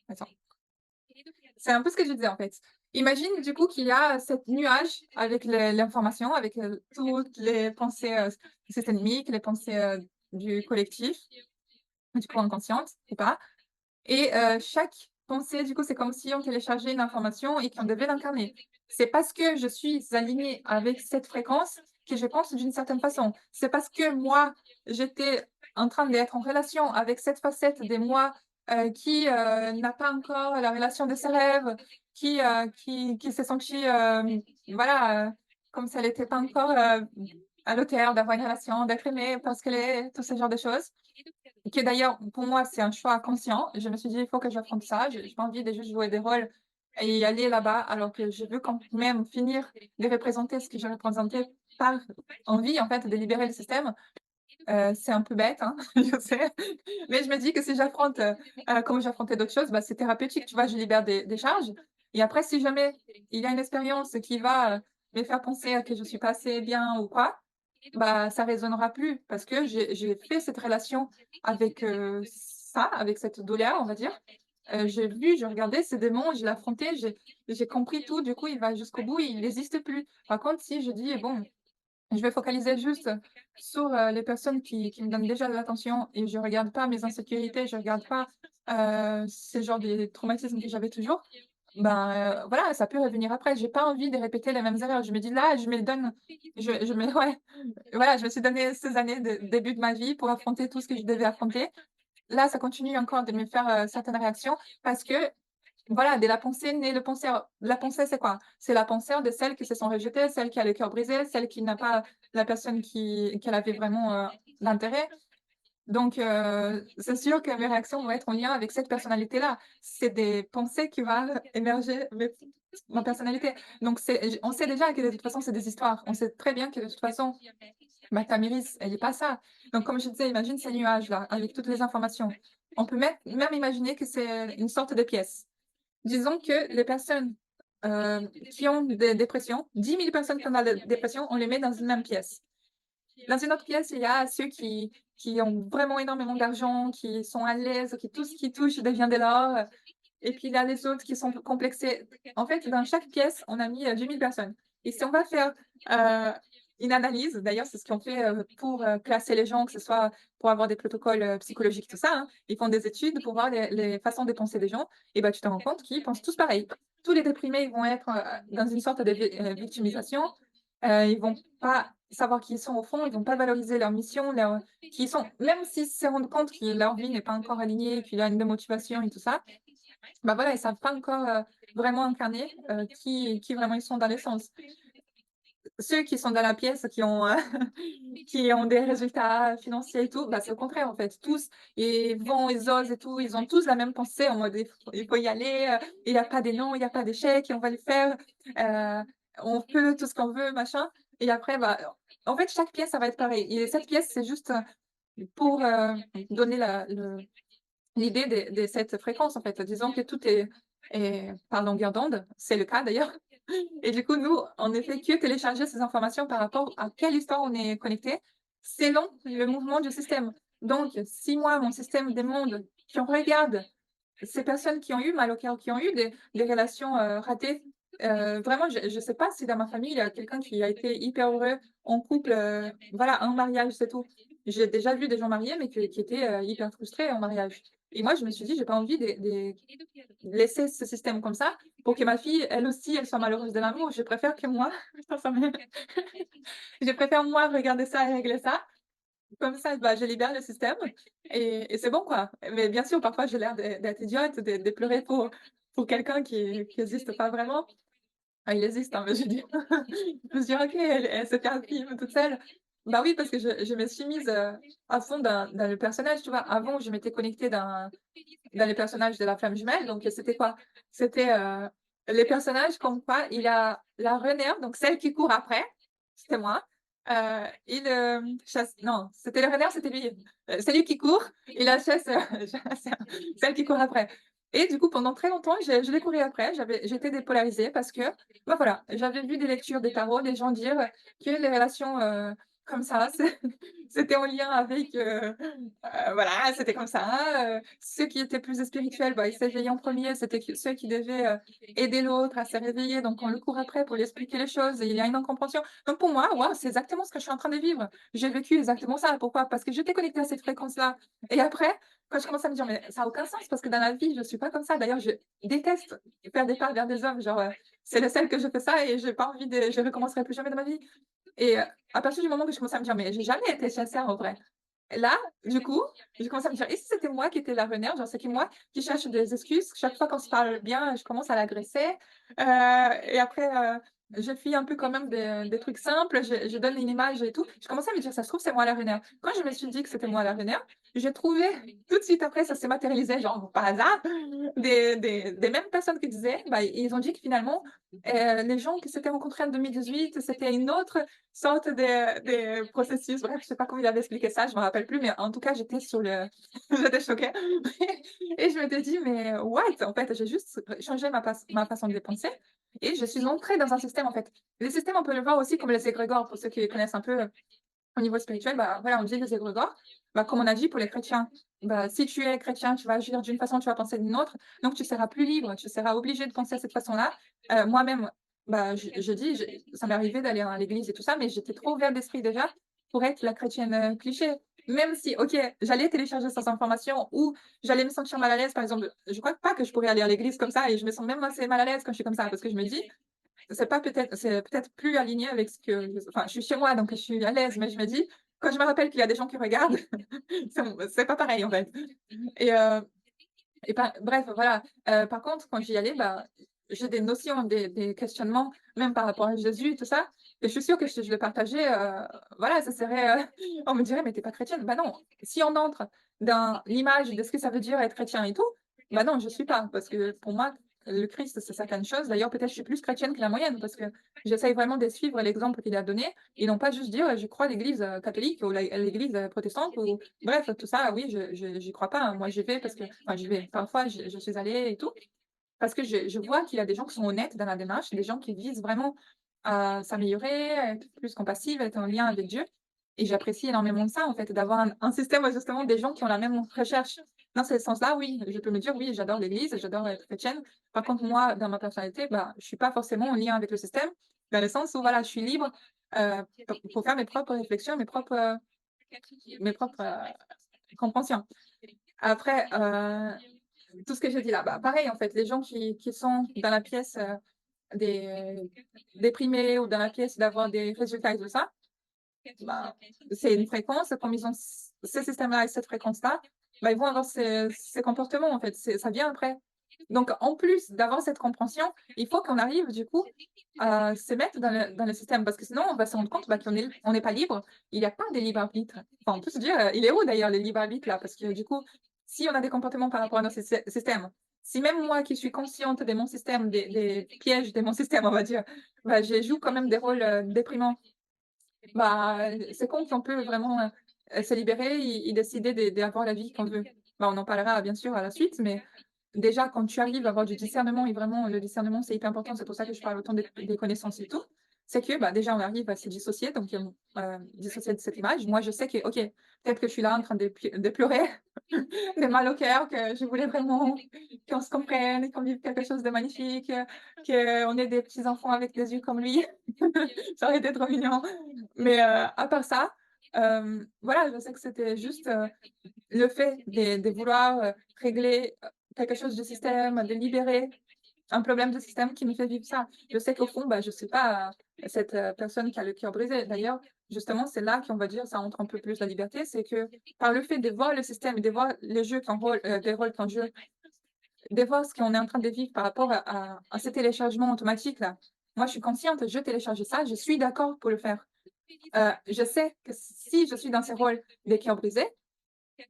attends, c'est un peu ce que je disais, en fait. Imagine, du coup, qu'il y a cette nuage avec l'information, avec, toutes les pensées, systémiques, les pensées, du collectif, du coup inconscientes ou pas. Et chaque pensée, du coup, c'est comme si on téléchargeait une information et qu'on devait l'incarner. C'est parce que je suis alignée avec cette fréquence que je pense d'une certaine façon. C'est parce que moi, j'étais en train d'être en relation avec cette facette de moi, qui, n'a pas encore la relation de ses rêves, qui s'est sentie, voilà, comme si elle était pas encore, à l'auteur d'avoir une relation, d'être aimée parce qu'elle est, tout ce genre de choses. Qui d'ailleurs, pour moi, c'est un choix conscient. Je me suis dit: «Il faut que j'affronte ça». J'ai pas envie de juste jouer des rôles et y aller là-bas, alors que je veux quand même finir de représenter ce que j'ai représenté par envie, en fait, de libérer le système. C'est un peu bête, hein, je sais, mais je me dis que si j'affronte, comme j'affrontais d'autres choses, bah, c'est thérapeutique, tu vois? Je libère des charges et après si jamais il y a une expérience qui va, me faire penser à que je suis pas assez bien ou quoi, bah, ça résonnera plus parce que j'ai fait cette relation avec, ça, avec cette douleur, on va dire. J'ai vu, j'ai regardé ces démons, je l'ai affronté, j'ai compris tout, du coup, il va jusqu'au bout, il n'existe plus. Par contre, si je dis: «Bon, je vais focaliser juste sur, les personnes qui me donnent déjà de l'attention et je regarde pas mes insécurités, je regarde pas, ce genre de traumatismes que j'avais toujours. Ben, voilà, ça peut revenir après. J'ai pas envie de répéter les mêmes erreurs. Je me dis: «Là, je me donne», je me ouais, voilà, je me suis donné ces années de début de ma vie pour affronter tout ce que je devais affronter. Là, ça continue encore de me faire, certaines réactions parce que voilà, de la pensée naît le penseur. La pensée, c'est quoi? C'est la penseur de celle qui se sont rejetées, celle qui a le cœur brisé, celle qui n'a pas la personne qu'elle avait vraiment, d'intérêt. Donc c'est sûr que mes réactions vont être en lien avec cette personnalité-là. C'est des pensées qui va émerger ma personnalité. Donc on sait déjà que de toute façon, c'est des histoires. On sait très bien que de toute façon, ma Tamiris, elle est pas ça. Donc comme je disais, imagine ces nuages-là, avec toutes les informations. On peut même imaginer que c'est une sorte de pièce. Disons que les personnes, qui ont des dépressions, 10 000 personnes qui ont la dépression, on les met dans une même pièce. Dans une autre pièce, il y a ceux qui ont vraiment énormément d'argent, qui sont à l'aise, qui tout ce qu'ils touchent devient de l'or, et puis il y a les autres qui sont complexés. En fait, dans chaque pièce, on a mis, 10 000 personnes et si on va faire, heu, une analyse, d'ailleurs, c'est ce qu'on fait, pour, classer les gens, que ce soit pour avoir des protocoles, psychologiques, tout ça, hein. Ils font des études pour voir les façons de penser des gens et bah, tu te rends compte qu'ils pensent tous pareil. Tous les déprimés, ils vont être, dans une sorte de victimisation, ils vont pas savoir qui ils sont au fond, ils vont pas valoriser leur mission, leur qui ils sont. Même s'ils se rendent compte que leur vie n'est pas encore alignée, qu'il y a une démotivation et tout ça, bah, voilà, ils savent pas encore, vraiment incarner, qui vraiment ils sont dans l'essence. Ceux qui sont dans la pièce, qui ont, qui ont des résultats financiers et tout, bah, c'est au contraire, en fait. Tous, ils vont, ils osent et tout, ils ont tous la même pensée en mode: «Il faut y aller, il y a pas des non, il y a pas d'échec et on va le faire, heu, on peut tout ce qu'on veut, machin», et après, bah, en fait, chaque pièce, ça va être pareil et cette pièce, c'est juste, pour, donner l'idée de cette fréquence, en fait. Disons que tout est par longueur d'onde, c'est le cas d'ailleurs. Et du coup, nous, on ne fait que télécharger ces informations par rapport à quelle histoire on est connecté, selon le mouvement du système. Donc, si moi, mon système des mondes, si on regarde ces personnes qui ont eu mal au cœur, qui ont eu des relations, ratées, vraiment, je ne sais pas si dans ma famille, il y a quelqu'un qui a été hyper heureux en couple, voilà, un mariage, c'est tout. J'ai déjà vu des gens mariés, mais qui étaient, hyper frustrés en mariage. Et moi, je me suis dit: «J'ai pas envie de laisser ce système comme ça, pour que ma fille, elle aussi, elle soit malheureuse de l'amour. Je préfère que moi», putain, ça me je préfère moi regarder ça et régler ça. Comme ça, bah, je libère le système et c'est bon, quoi. Mais bien sûr, parfois, j'ai l'air d'être idiote, de pleurer pour quelqu'un qui existe pas vraiment. Ah, il existe, hein, mais je veux dire, je me suis dit: «OK, elle s'est fait un film toute seule». Bah oui, parce que je me suis mise, à fond dans le personnage, tu vois? Avant, je m'étais connectée dans les personnages de la flamme jumelle, donc c'était quoi? C'était, les personnages comme quoi il y a la renard, donc celle qui court après, c'était moi, et le, chasse non, c'était le renard, c'était lui, c'est lui qui court et la chasse, chasse celle qui court après et du coup, pendant très longtemps, je l'ai couru après, j'étais dépolarisée parce que, bah, voilà, j'avais vu des lectures des tarots, des gens dire, que les relations, comme ça, c'était en lien avec, voilà, c'était comme ça, ceux qui étaient plus spirituels, bah, ils s'éveillaient en premier, c'était que ceux qui devaient, aider l'autre à se réveiller, donc on le court après pour lui expliquer les choses et il y a une incompréhension. Donc pour moi, waouh, c'est exactement ce que je suis en train de vivre. J'ai vécu exactement ça. Pourquoi? Parce que j'étais connectée à cette fréquence-là et après, quand je commence à me dire: «Mais ça a aucun sens parce que dans la vie, je suis pas comme ça». D'ailleurs, je déteste faire des pas vers des hommes, genre, c'est le seul que je fais ça et j'ai pas envie je recommencerai plus jamais dans ma vie et à partir du moment que je commence à me dire: «Mais j'ai jamais été sincère en vrai». Là, du coup, j'ai commencé à me dire: «Et si c'était moi qui étais la renard?» Genre, c'est que moi qui cherche des excuses. Chaque fois qu'on se parle bien, je commence à l'agresser, et après, je fais un peu quand même des trucs simples, je donne une image et tout. Je commençais à me dire: «Ça se trouve, c'est moi la renard». Quand je me suis dit que c'était moi la renard, j'ai trouvé tout de suite après, ça s'est matérialisé, genre par hasard, des mêmes personnes qui disaient, bah, ils ont dit que finalement, les gens qui s'étaient rencontrés en 2018, c'était une autre sorte de processus. Bref, je sais pas comment il avait expliqué ça, je me rappelle plus, mais en tout cas, j'étais sur le j'étais choquée et je m'étais dit: «Mais what?» En fait, j'ai juste changé ma façon de penser et je suis entrée dans un système, en fait. Les systèmes, on peut le voir aussi comme les égrégores, pour ceux qui connaissent un peu, au niveau spirituel, bah, voilà, on dit les égrégores, bah, comme on a dit pour les chrétiens. Bah, si tu es chrétien, tu vas agir d'une façon, tu vas penser d'une autre, donc tu seras plus libre, tu seras obligé de penser de cette façon-là. Moi-même, bah, je dis, ça m'est arrivé d'aller à l'église et tout ça, mais j'étais trop ouverte d'esprit déjà pour être la chrétienne, cliché. Même si, OK, j'allais télécharger cette information ou j'allais me sentir mal à l'aise, par exemple, je crois pas que je pourrais aller à l'église comme ça et je me sens même assez mal à l'aise quand je suis comme ça parce que je me dis: c'est peut-être plus aligné avec ce que enfin, je suis chez moi, donc je suis à l'aise, mais je me dis, quand je me rappelle qu'il y a des gens qui regardent, c'est pas pareil, en fait et heu et pas bref, voilà, par contre, quand j'y allais, bah, j'ai des notions, des questionnements, même par rapport à Jésus, tout ça et je suis sûre que si je le partageais, voilà, ça serait, on me dirait: «Mais tu es pas chrétienne». Bah non, si on entre dans l'image de ce que ça veut dire être chrétien et tout, bah non, je suis pas, parce que pour moi, le Christ, c'est certaines choses. D'ailleurs, peut-être je suis plus chrétienne que la moyenne parce que j'essaye vraiment de suivre l'exemple qu'il a donné et non pas juste dire: «Je crois à l'église, catholique ou l'église, protestante» ou bref, tout ça, oui, j'y crois pas, hein. Moi, j'y vais parce que enfin, j'y vais. Parfois, je suis allée et tout, parce que je vois qu'il y a des gens qui sont honnêtes dans la démarche, des gens qui visent vraiment à s'améliorer, à être plus compassibles, à être en lien avec Dieu et j'apprécie énormément ça, en fait, d'avoir un système, justement, des gens qui ont la même recherche. Dans ce sens-là, oui, je peux me dire: «Oui, j'adore l'Église, j'adore être chrétienne». Par contre, moi, dans ma personnalité, bah, je suis pas forcément en lien avec le système, dans le sens où, voilà, je suis libre, pour faire mes propres réflexions, mes propres, compréhensions. Après, tout ce que j'ai dit là, bah, pareil, en fait, les gens qui sont dans la pièce, des déprimés ou dans la pièce d'avoir des résultats et tout ça, bah, c'est une fréquence, comme ils ont ce système-là et cette fréquence-là, bah, ils vont avoir ces comportements, en fait, ça vient après. Donc en plus d'avoir cette compréhension, il faut qu'on arrive du coup à se mettre dans le système parce que sinon on va se rendre compte, bah, on n'est pas libre. Il y a pas de libre arbitre. Enfin, on peut se dire, il est où d'ailleurs le libre arbitre là? Parce que du coup, si on a des comportements par rapport à notre système, si même moi qui suis consciente de mon système, des pièges de mon système, on va dire, bah, je joue quand même des rôles, déprimants. Bah, c'est con qu'on peut vraiment, se libérer et décider d'avoir la vie qu'on veut. Bah, on en parlera bien sûr à la suite, mais déjà quand tu arrives à avoir du discernement et vraiment le discernement, c'est hyper important, c'est pour ça que je parle autant des connaissances et tout. C'est que, bah, déjà on arrive à se dissocier, donc dissocier de cette image. Moi, je sais que, OK, peut-être que je suis là en train de pleurer, de mal au cœur, que je voulais vraiment qu'on se comprenne et qu'on vive quelque chose de magnifique, qu'on ait des petits enfants avec des yeux comme lui. Ça aurait été trop mignon. Mais, à part ça, voilà, je sais que c'était juste, le fait de vouloir, régler, quelque chose du système, de libérer un problème de système qui me fait vivre ça. Je sais qu'au fond, bah, je suis pas, cette, personne qui a le cœur brisé. D'ailleurs, justement, c'est là qu'on va dire ça montre un peu plus la liberté, c'est que par le fait de voir le système et de voir les jeux qu'en rôle des rôles qu'en jeu, de voir ce qu'on est en train de vivre par rapport à ce téléchargement automatique-là. Moi, je suis consciente, je télécharge ça, je suis d'accord pour le faire. Je sais que si je suis dans ces rôles des cœurs brisés,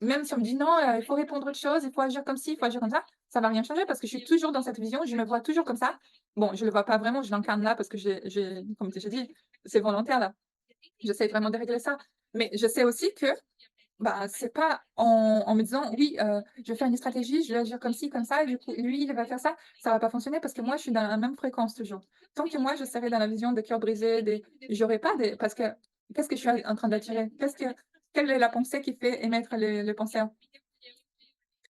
même si on me dit: «Non, il faut répondre autre chose, il faut agir comme ci, il faut agir comme ça va rien changer parce que je suis toujours dans cette vision, je me vois toujours comme ça. Bon, je le vois pas vraiment, je l'incarne là parce que comme j'ai dit, c'est volontaire là. J'essaie vraiment de régler ça. Mais je sais aussi que, bah, c'est pas en me disant: «Oui, je vais faire une stratégie, je vais agir comme ci, comme ça et du coup, lui, il va faire ça». Ça va pas fonctionner parce que moi, je suis dans la même fréquence toujours. Tant que moi, je serai dans la vision des cœurs brisés, des j'aurai pas des parce que qu'est-ce que je suis en train d'attirer? Quelle est la pensée qui fait émettre les pensées?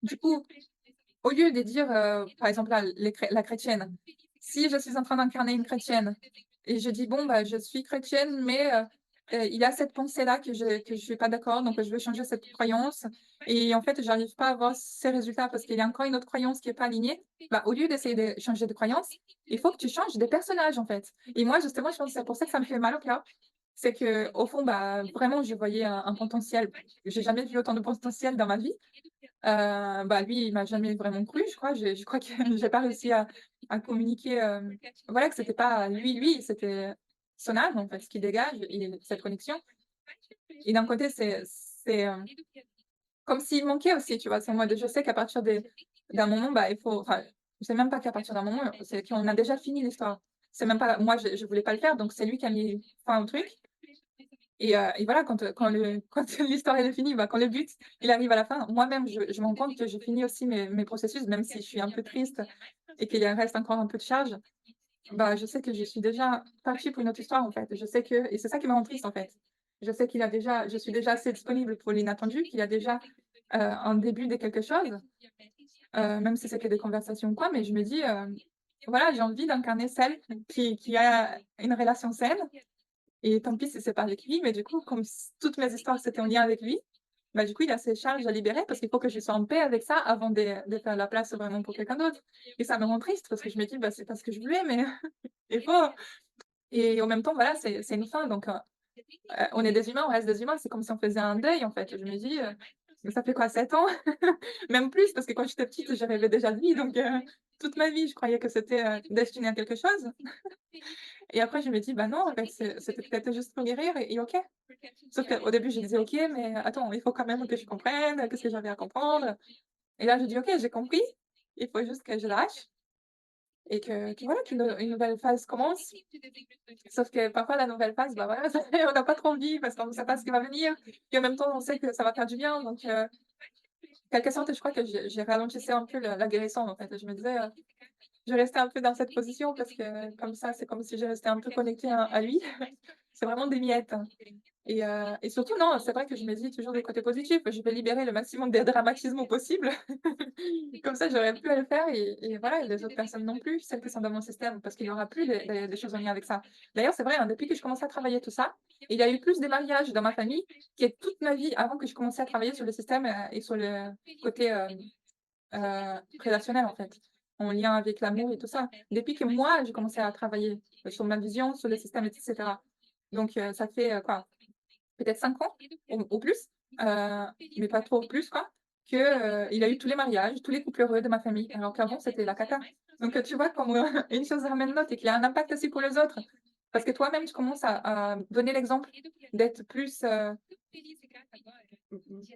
Du coup, au lieu de dire, par exemple là, la chrétienne, si je suis en train d'incarner une chrétienne et je dis: «Bon, bah, je suis chrétienne, mais il y a cette pensée-là que je suis pas d'accord, donc je veux changer cette croyance» et en fait, j'arrive pas à avoir ces résultats parce qu'il y a encore une autre croyance qui est pas alignée. Bah, au lieu d'essayer de changer de croyance, il faut que tu changes de personnage, en fait et moi, justement, je pense que c'est pour ça que ça me fait mal au cœur. c'est qu'au fond, bah, vraiment, je voyais un potentiel. J'ai jamais vu autant de potentiel dans ma vie. Bah, lui, il m'a jamais vraiment cru, je crois. Je crois que j'ai pas réussi à communiquer, voilà, que c'était pas lui, c'était son âme, en fait, ce qu'il dégage et cette connexion. Et d'un côté, comme s'il manquait aussi, tu vois? C'est en mode, je sais qu'à partir d'un moment, bah, il faut enfin, c'est même pas qu'à partir d'un moment, c'est qu'on a déjà fini l'histoire. C'est même pas moi, je voulais pas le faire, donc c'est lui qui a mis fin au truc et voilà, quand l'histoire elle est finie, bah, quand le but, il arrive à la fin, moi-même, je me rends compte que je finis aussi mes processus, même si je suis un peu triste et qu'il y a reste encore un peu de charge, bah, je sais que je suis déjà partie pour une autre histoire, en fait. Je sais que et c'est ça qui me rend triste, en fait. Je suis déjà assez disponible pour l'inattendu, qu'il y a déjà, un début de quelque chose, même si c'est que des conversations ou quoi, mais je me dis, voilà, j'ai envie d'incarner celle qui a une relation saine et tant pis si c'est pas avec lui, mais du coup, comme toutes mes histoires, c'était en lien avec lui, bah, du coup, il a ses charges à libérer parce qu'il faut que je sois en paix avec ça avant de faire la place vraiment pour quelqu'un d'autre et ça me rend triste parce que je me dis: «Bah, c'est pas ce que je voulais, mais il faut» et en même temps, voilà, c'est une fin donc on est des humains, on reste des humains, c'est comme si on faisait un deuil, en fait. Je me dis, ça fait quoi, 7 ans? Même plus parce que quand j'étais petite, je rêvais déjà de lui donc toute ma vie, je croyais que c'était, destiné à quelque chose et après je me dis: «Bah non, en fait, c'était peut-être juste pour guérir et OK». Sauf qu'au début, je disais: «OK, mais attends, il faut quand même que je comprenne, qu'est-ce que j'avais à comprendre?» et là, je dis: «OK, j'ai compris, il faut juste que je lâche et que voilà, une nouvelle phase commence». Sauf que parfois la nouvelle phase, bah, voilà, on n'a pas trop envie parce qu'on ne sait pas ce qui va venir et en même temps, on sait que ça va faire du bien donc quelque sorte, je crois que j'ai ralentissais un peu la guérison, en fait. Je me disais, je restais un peu dans cette position parce que comme ça, c'est comme si je restais un peu connectée à lui. C'est vraiment des miettes. Et surtout, non, c'est vrai que je me dis toujours des côtés positifs. Je vais libérer le maximum de dramatisme possible. Comme ça, j'aurais plus à le faire et voilà, et les autres personnes non plus, celles qui sont dans mon système, parce qu'il y aura plus des choses en lien avec ça. D'ailleurs, c'est vrai, hein, depuis que je commence à travailler tout ça, il y a eu plus de mariages dans ma famille qui est toute ma vie avant que je commençais à travailler sur le système, et sur le côté, relationnel, en fait, en lien avec l'amour et tout ça. Depuis que moi, j'ai commencé à travailler, sur ma vision, sur le système et cetera. Donc ça fait, quoi? Peut-être 5 ans ou plus, mais pas trop plus quoi, que, il a eu tous les mariages, tous les couples heureux de ma famille, alors qu'avant c'était la cata. Donc tu vois comme, une chose ramène l'autre et qu'il y a un impact aussi pour les autres. Parce que toi-même tu commences à donner l'exemple d'être plus,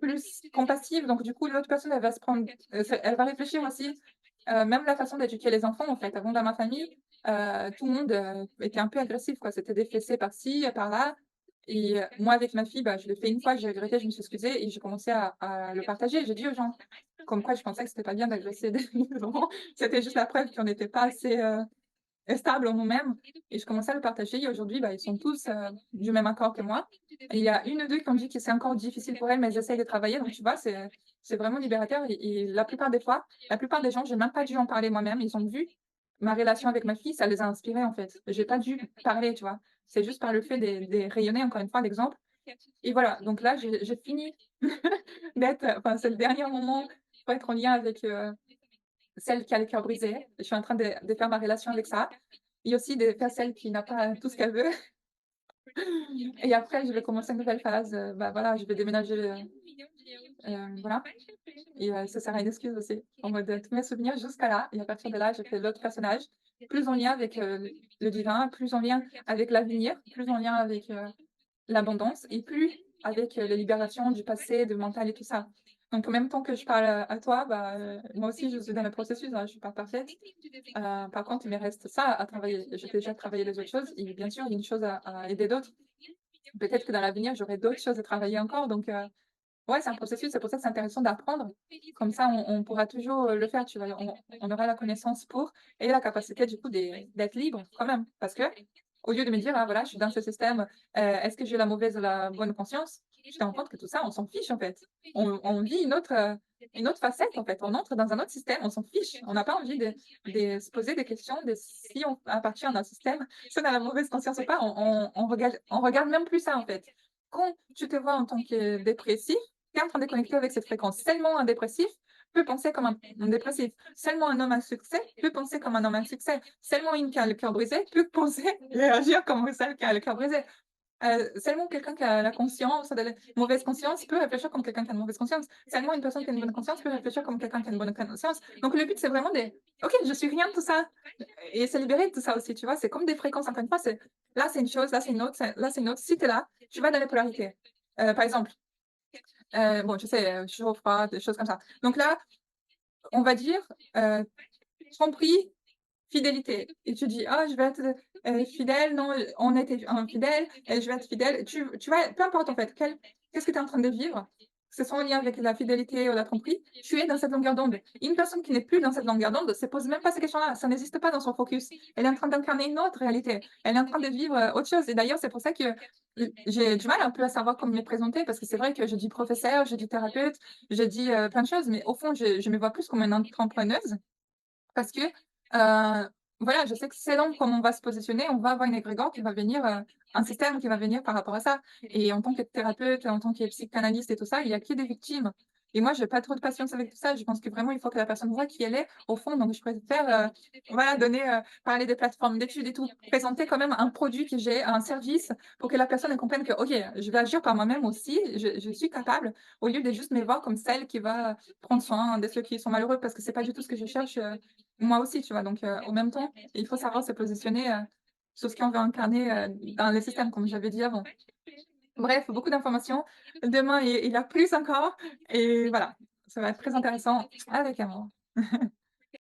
plus compassive, donc du coup l'autre personne elle va se prendre, elle va réfléchir aussi, même la façon d'éduquer les enfants en fait. Avant dans ma famille, tout le monde, était un peu agressif quoi, c'était des fessées par-ci, par-là et moi avec ma fille, bah, je l'ai fait une fois, j'ai regretté, je me suis excusée et j'ai commencé à le partager. J'ai dit aux gens, comme quoi je pensais que c'était pas bien d'agresser des enfants. C'était juste la preuve qu'on n'était pas assez, stable en nous-mêmes et je commençais à le partager et aujourd'hui, bah, ils sont tous, du même accord que moi. Et il y a une ou 2 qui ont dit que c'est encore difficile pour elles, mais elles essayent de travailler donc tu vois, c'est vraiment libérateur et la plupart des fois, la plupart des gens, j'ai même pas dû en parler moi-même. Ils ont vu ma relation avec ma fille, ça les a inspirés, en fait. J'ai pas dû parler, tu vois? C'est juste par le fait de rayonner encore une fois l'exemple et voilà, donc là, j'ai fini d'être enfin, c'est le dernier moment pour être en lien avec, celle qui a le cœur brisé. Je suis en train de faire ma relation avec ça et aussi de faire celle qui n'a pas tout ce qu'elle veut et après je vais commencer une nouvelle phase, bah, voilà, je vais déménager, voilà et ça sera une excuse aussi. En mode, tous mes souvenirs jusqu'à là et à partir de là, je fais l'autre personnage, plus en lien avec, le divin, plus en lien avec l'avenir, plus en lien avec, l'abondance et plus avec, les libérations du passé, du mental et tout ça. Donc en même temps que je parle, à toi, bah, moi aussi je suis dans le processus, hein, je suis pas parfaite. Par contre, il me reste ça à travailler. J'ai déjà travaillé les autres choses et bien sûr, il y a une chose à aider d'autres. Peut-être que dans l'avenir, j'aurai d'autres choses à travailler encore donc ouais, c'est un processus, c'est pour ça que c'est intéressant d'apprendre. Comme ça, on pourra toujours, le faire, tu vois? On aura la connaissance pour et la capacité du coup d'être libre quand même. Parce que au lieu de me dire: «Ah voilà, je suis dans ce système, est-ce que j'ai la mauvaise ou la bonne conscience?» Je te rends compte que tout ça, on s'en fiche en fait. On vit une autre facette en fait. On entre dans un autre système, on s'en fiche. On n'a pas envie de se poser des questions de si on appartient à un système, si on a la mauvaise conscience ou pas. On regarde même plus ça en fait. Quand tu te vois en tant que dépressif, tu es en train de connecter avec cette fréquence. Seulement un dépressif peut penser comme un dépressif. Seulement un homme à succès peut penser comme un homme à succès. Seulement une qui a le cœur brisé peut penser et agir comme celle qui a le cœur brisé. Seulement quelqu'un qui a la conscience de la mauvaise conscience peut réfléchir comme quelqu'un qui a une mauvaise conscience. Seulement une personne qui a une bonne conscience peut réfléchir comme quelqu'un qui a une bonne conscience. Donc le but, c'est vraiment de: «OK, je suis rien de tout ça» et se libérer de tout ça aussi, tu vois? C'est comme des fréquences, encore une fois, c'est là, c'est une chose, là, c'est une autre, là, c'est une autre. Si tu es là, tu vas dans les polarités. Par exemple, bon, je sais, chaud, froid, des choses comme ça. Donc là, on va dire, tromperie, fidélité et tu dis: «Ah, je vais être, fidèle, non, on était infidèles et je vais être fidèle». Tu vois, peu importe en fait, qu'est-ce que tu es en train de vivre, que ce soit en lien avec la fidélité ou la tromperie, tu es dans cette longueur d'onde. Une personne qui n'est plus dans cette longueur d'onde se pose même pas ces questions-là, ça n'existe pas dans son focus. Elle est en train d'incarner une autre réalité. Elle est en train de vivre, autre chose et d'ailleurs, c'est pour ça que, j'ai du mal un peu à savoir comment me présenter parce que c'est vrai que je dis professeur, je dis thérapeute, je dis, plein de choses, mais au fond, je me vois plus comme une entrepreneuse parce que, voilà, je sais que selon comment on va se positionner, on va avoir une égrégore qui va venir, un système qui va venir par rapport à ça et en tant que thérapeute, en tant que psychanalyste et tout ça, il y a que des victimes et moi, j'ai pas trop de patience avec tout ça. Je pense que vraiment, il faut que la personne voit qui elle est au fond, donc je préfère, voilà, donner, parler des plateformes d'études et tout, présenter quand même un produit que j'ai, un service pour que la personne elle comprenne que: «OK, je vais agir par moi-même aussi, je suis capable», au lieu de juste me voir comme celle qui va prendre soin de ceux qui sont malheureux parce que c'est pas du tout ce que je cherche, moi aussi, tu vois? Donc en même temps, il faut savoir se positionner, sur ce qu'on veut incarner, dans le système, comme j'avais dit avant. Bref, beaucoup d'informations. Demain, il y a plus encore et voilà, ça va être très intéressant avec amour.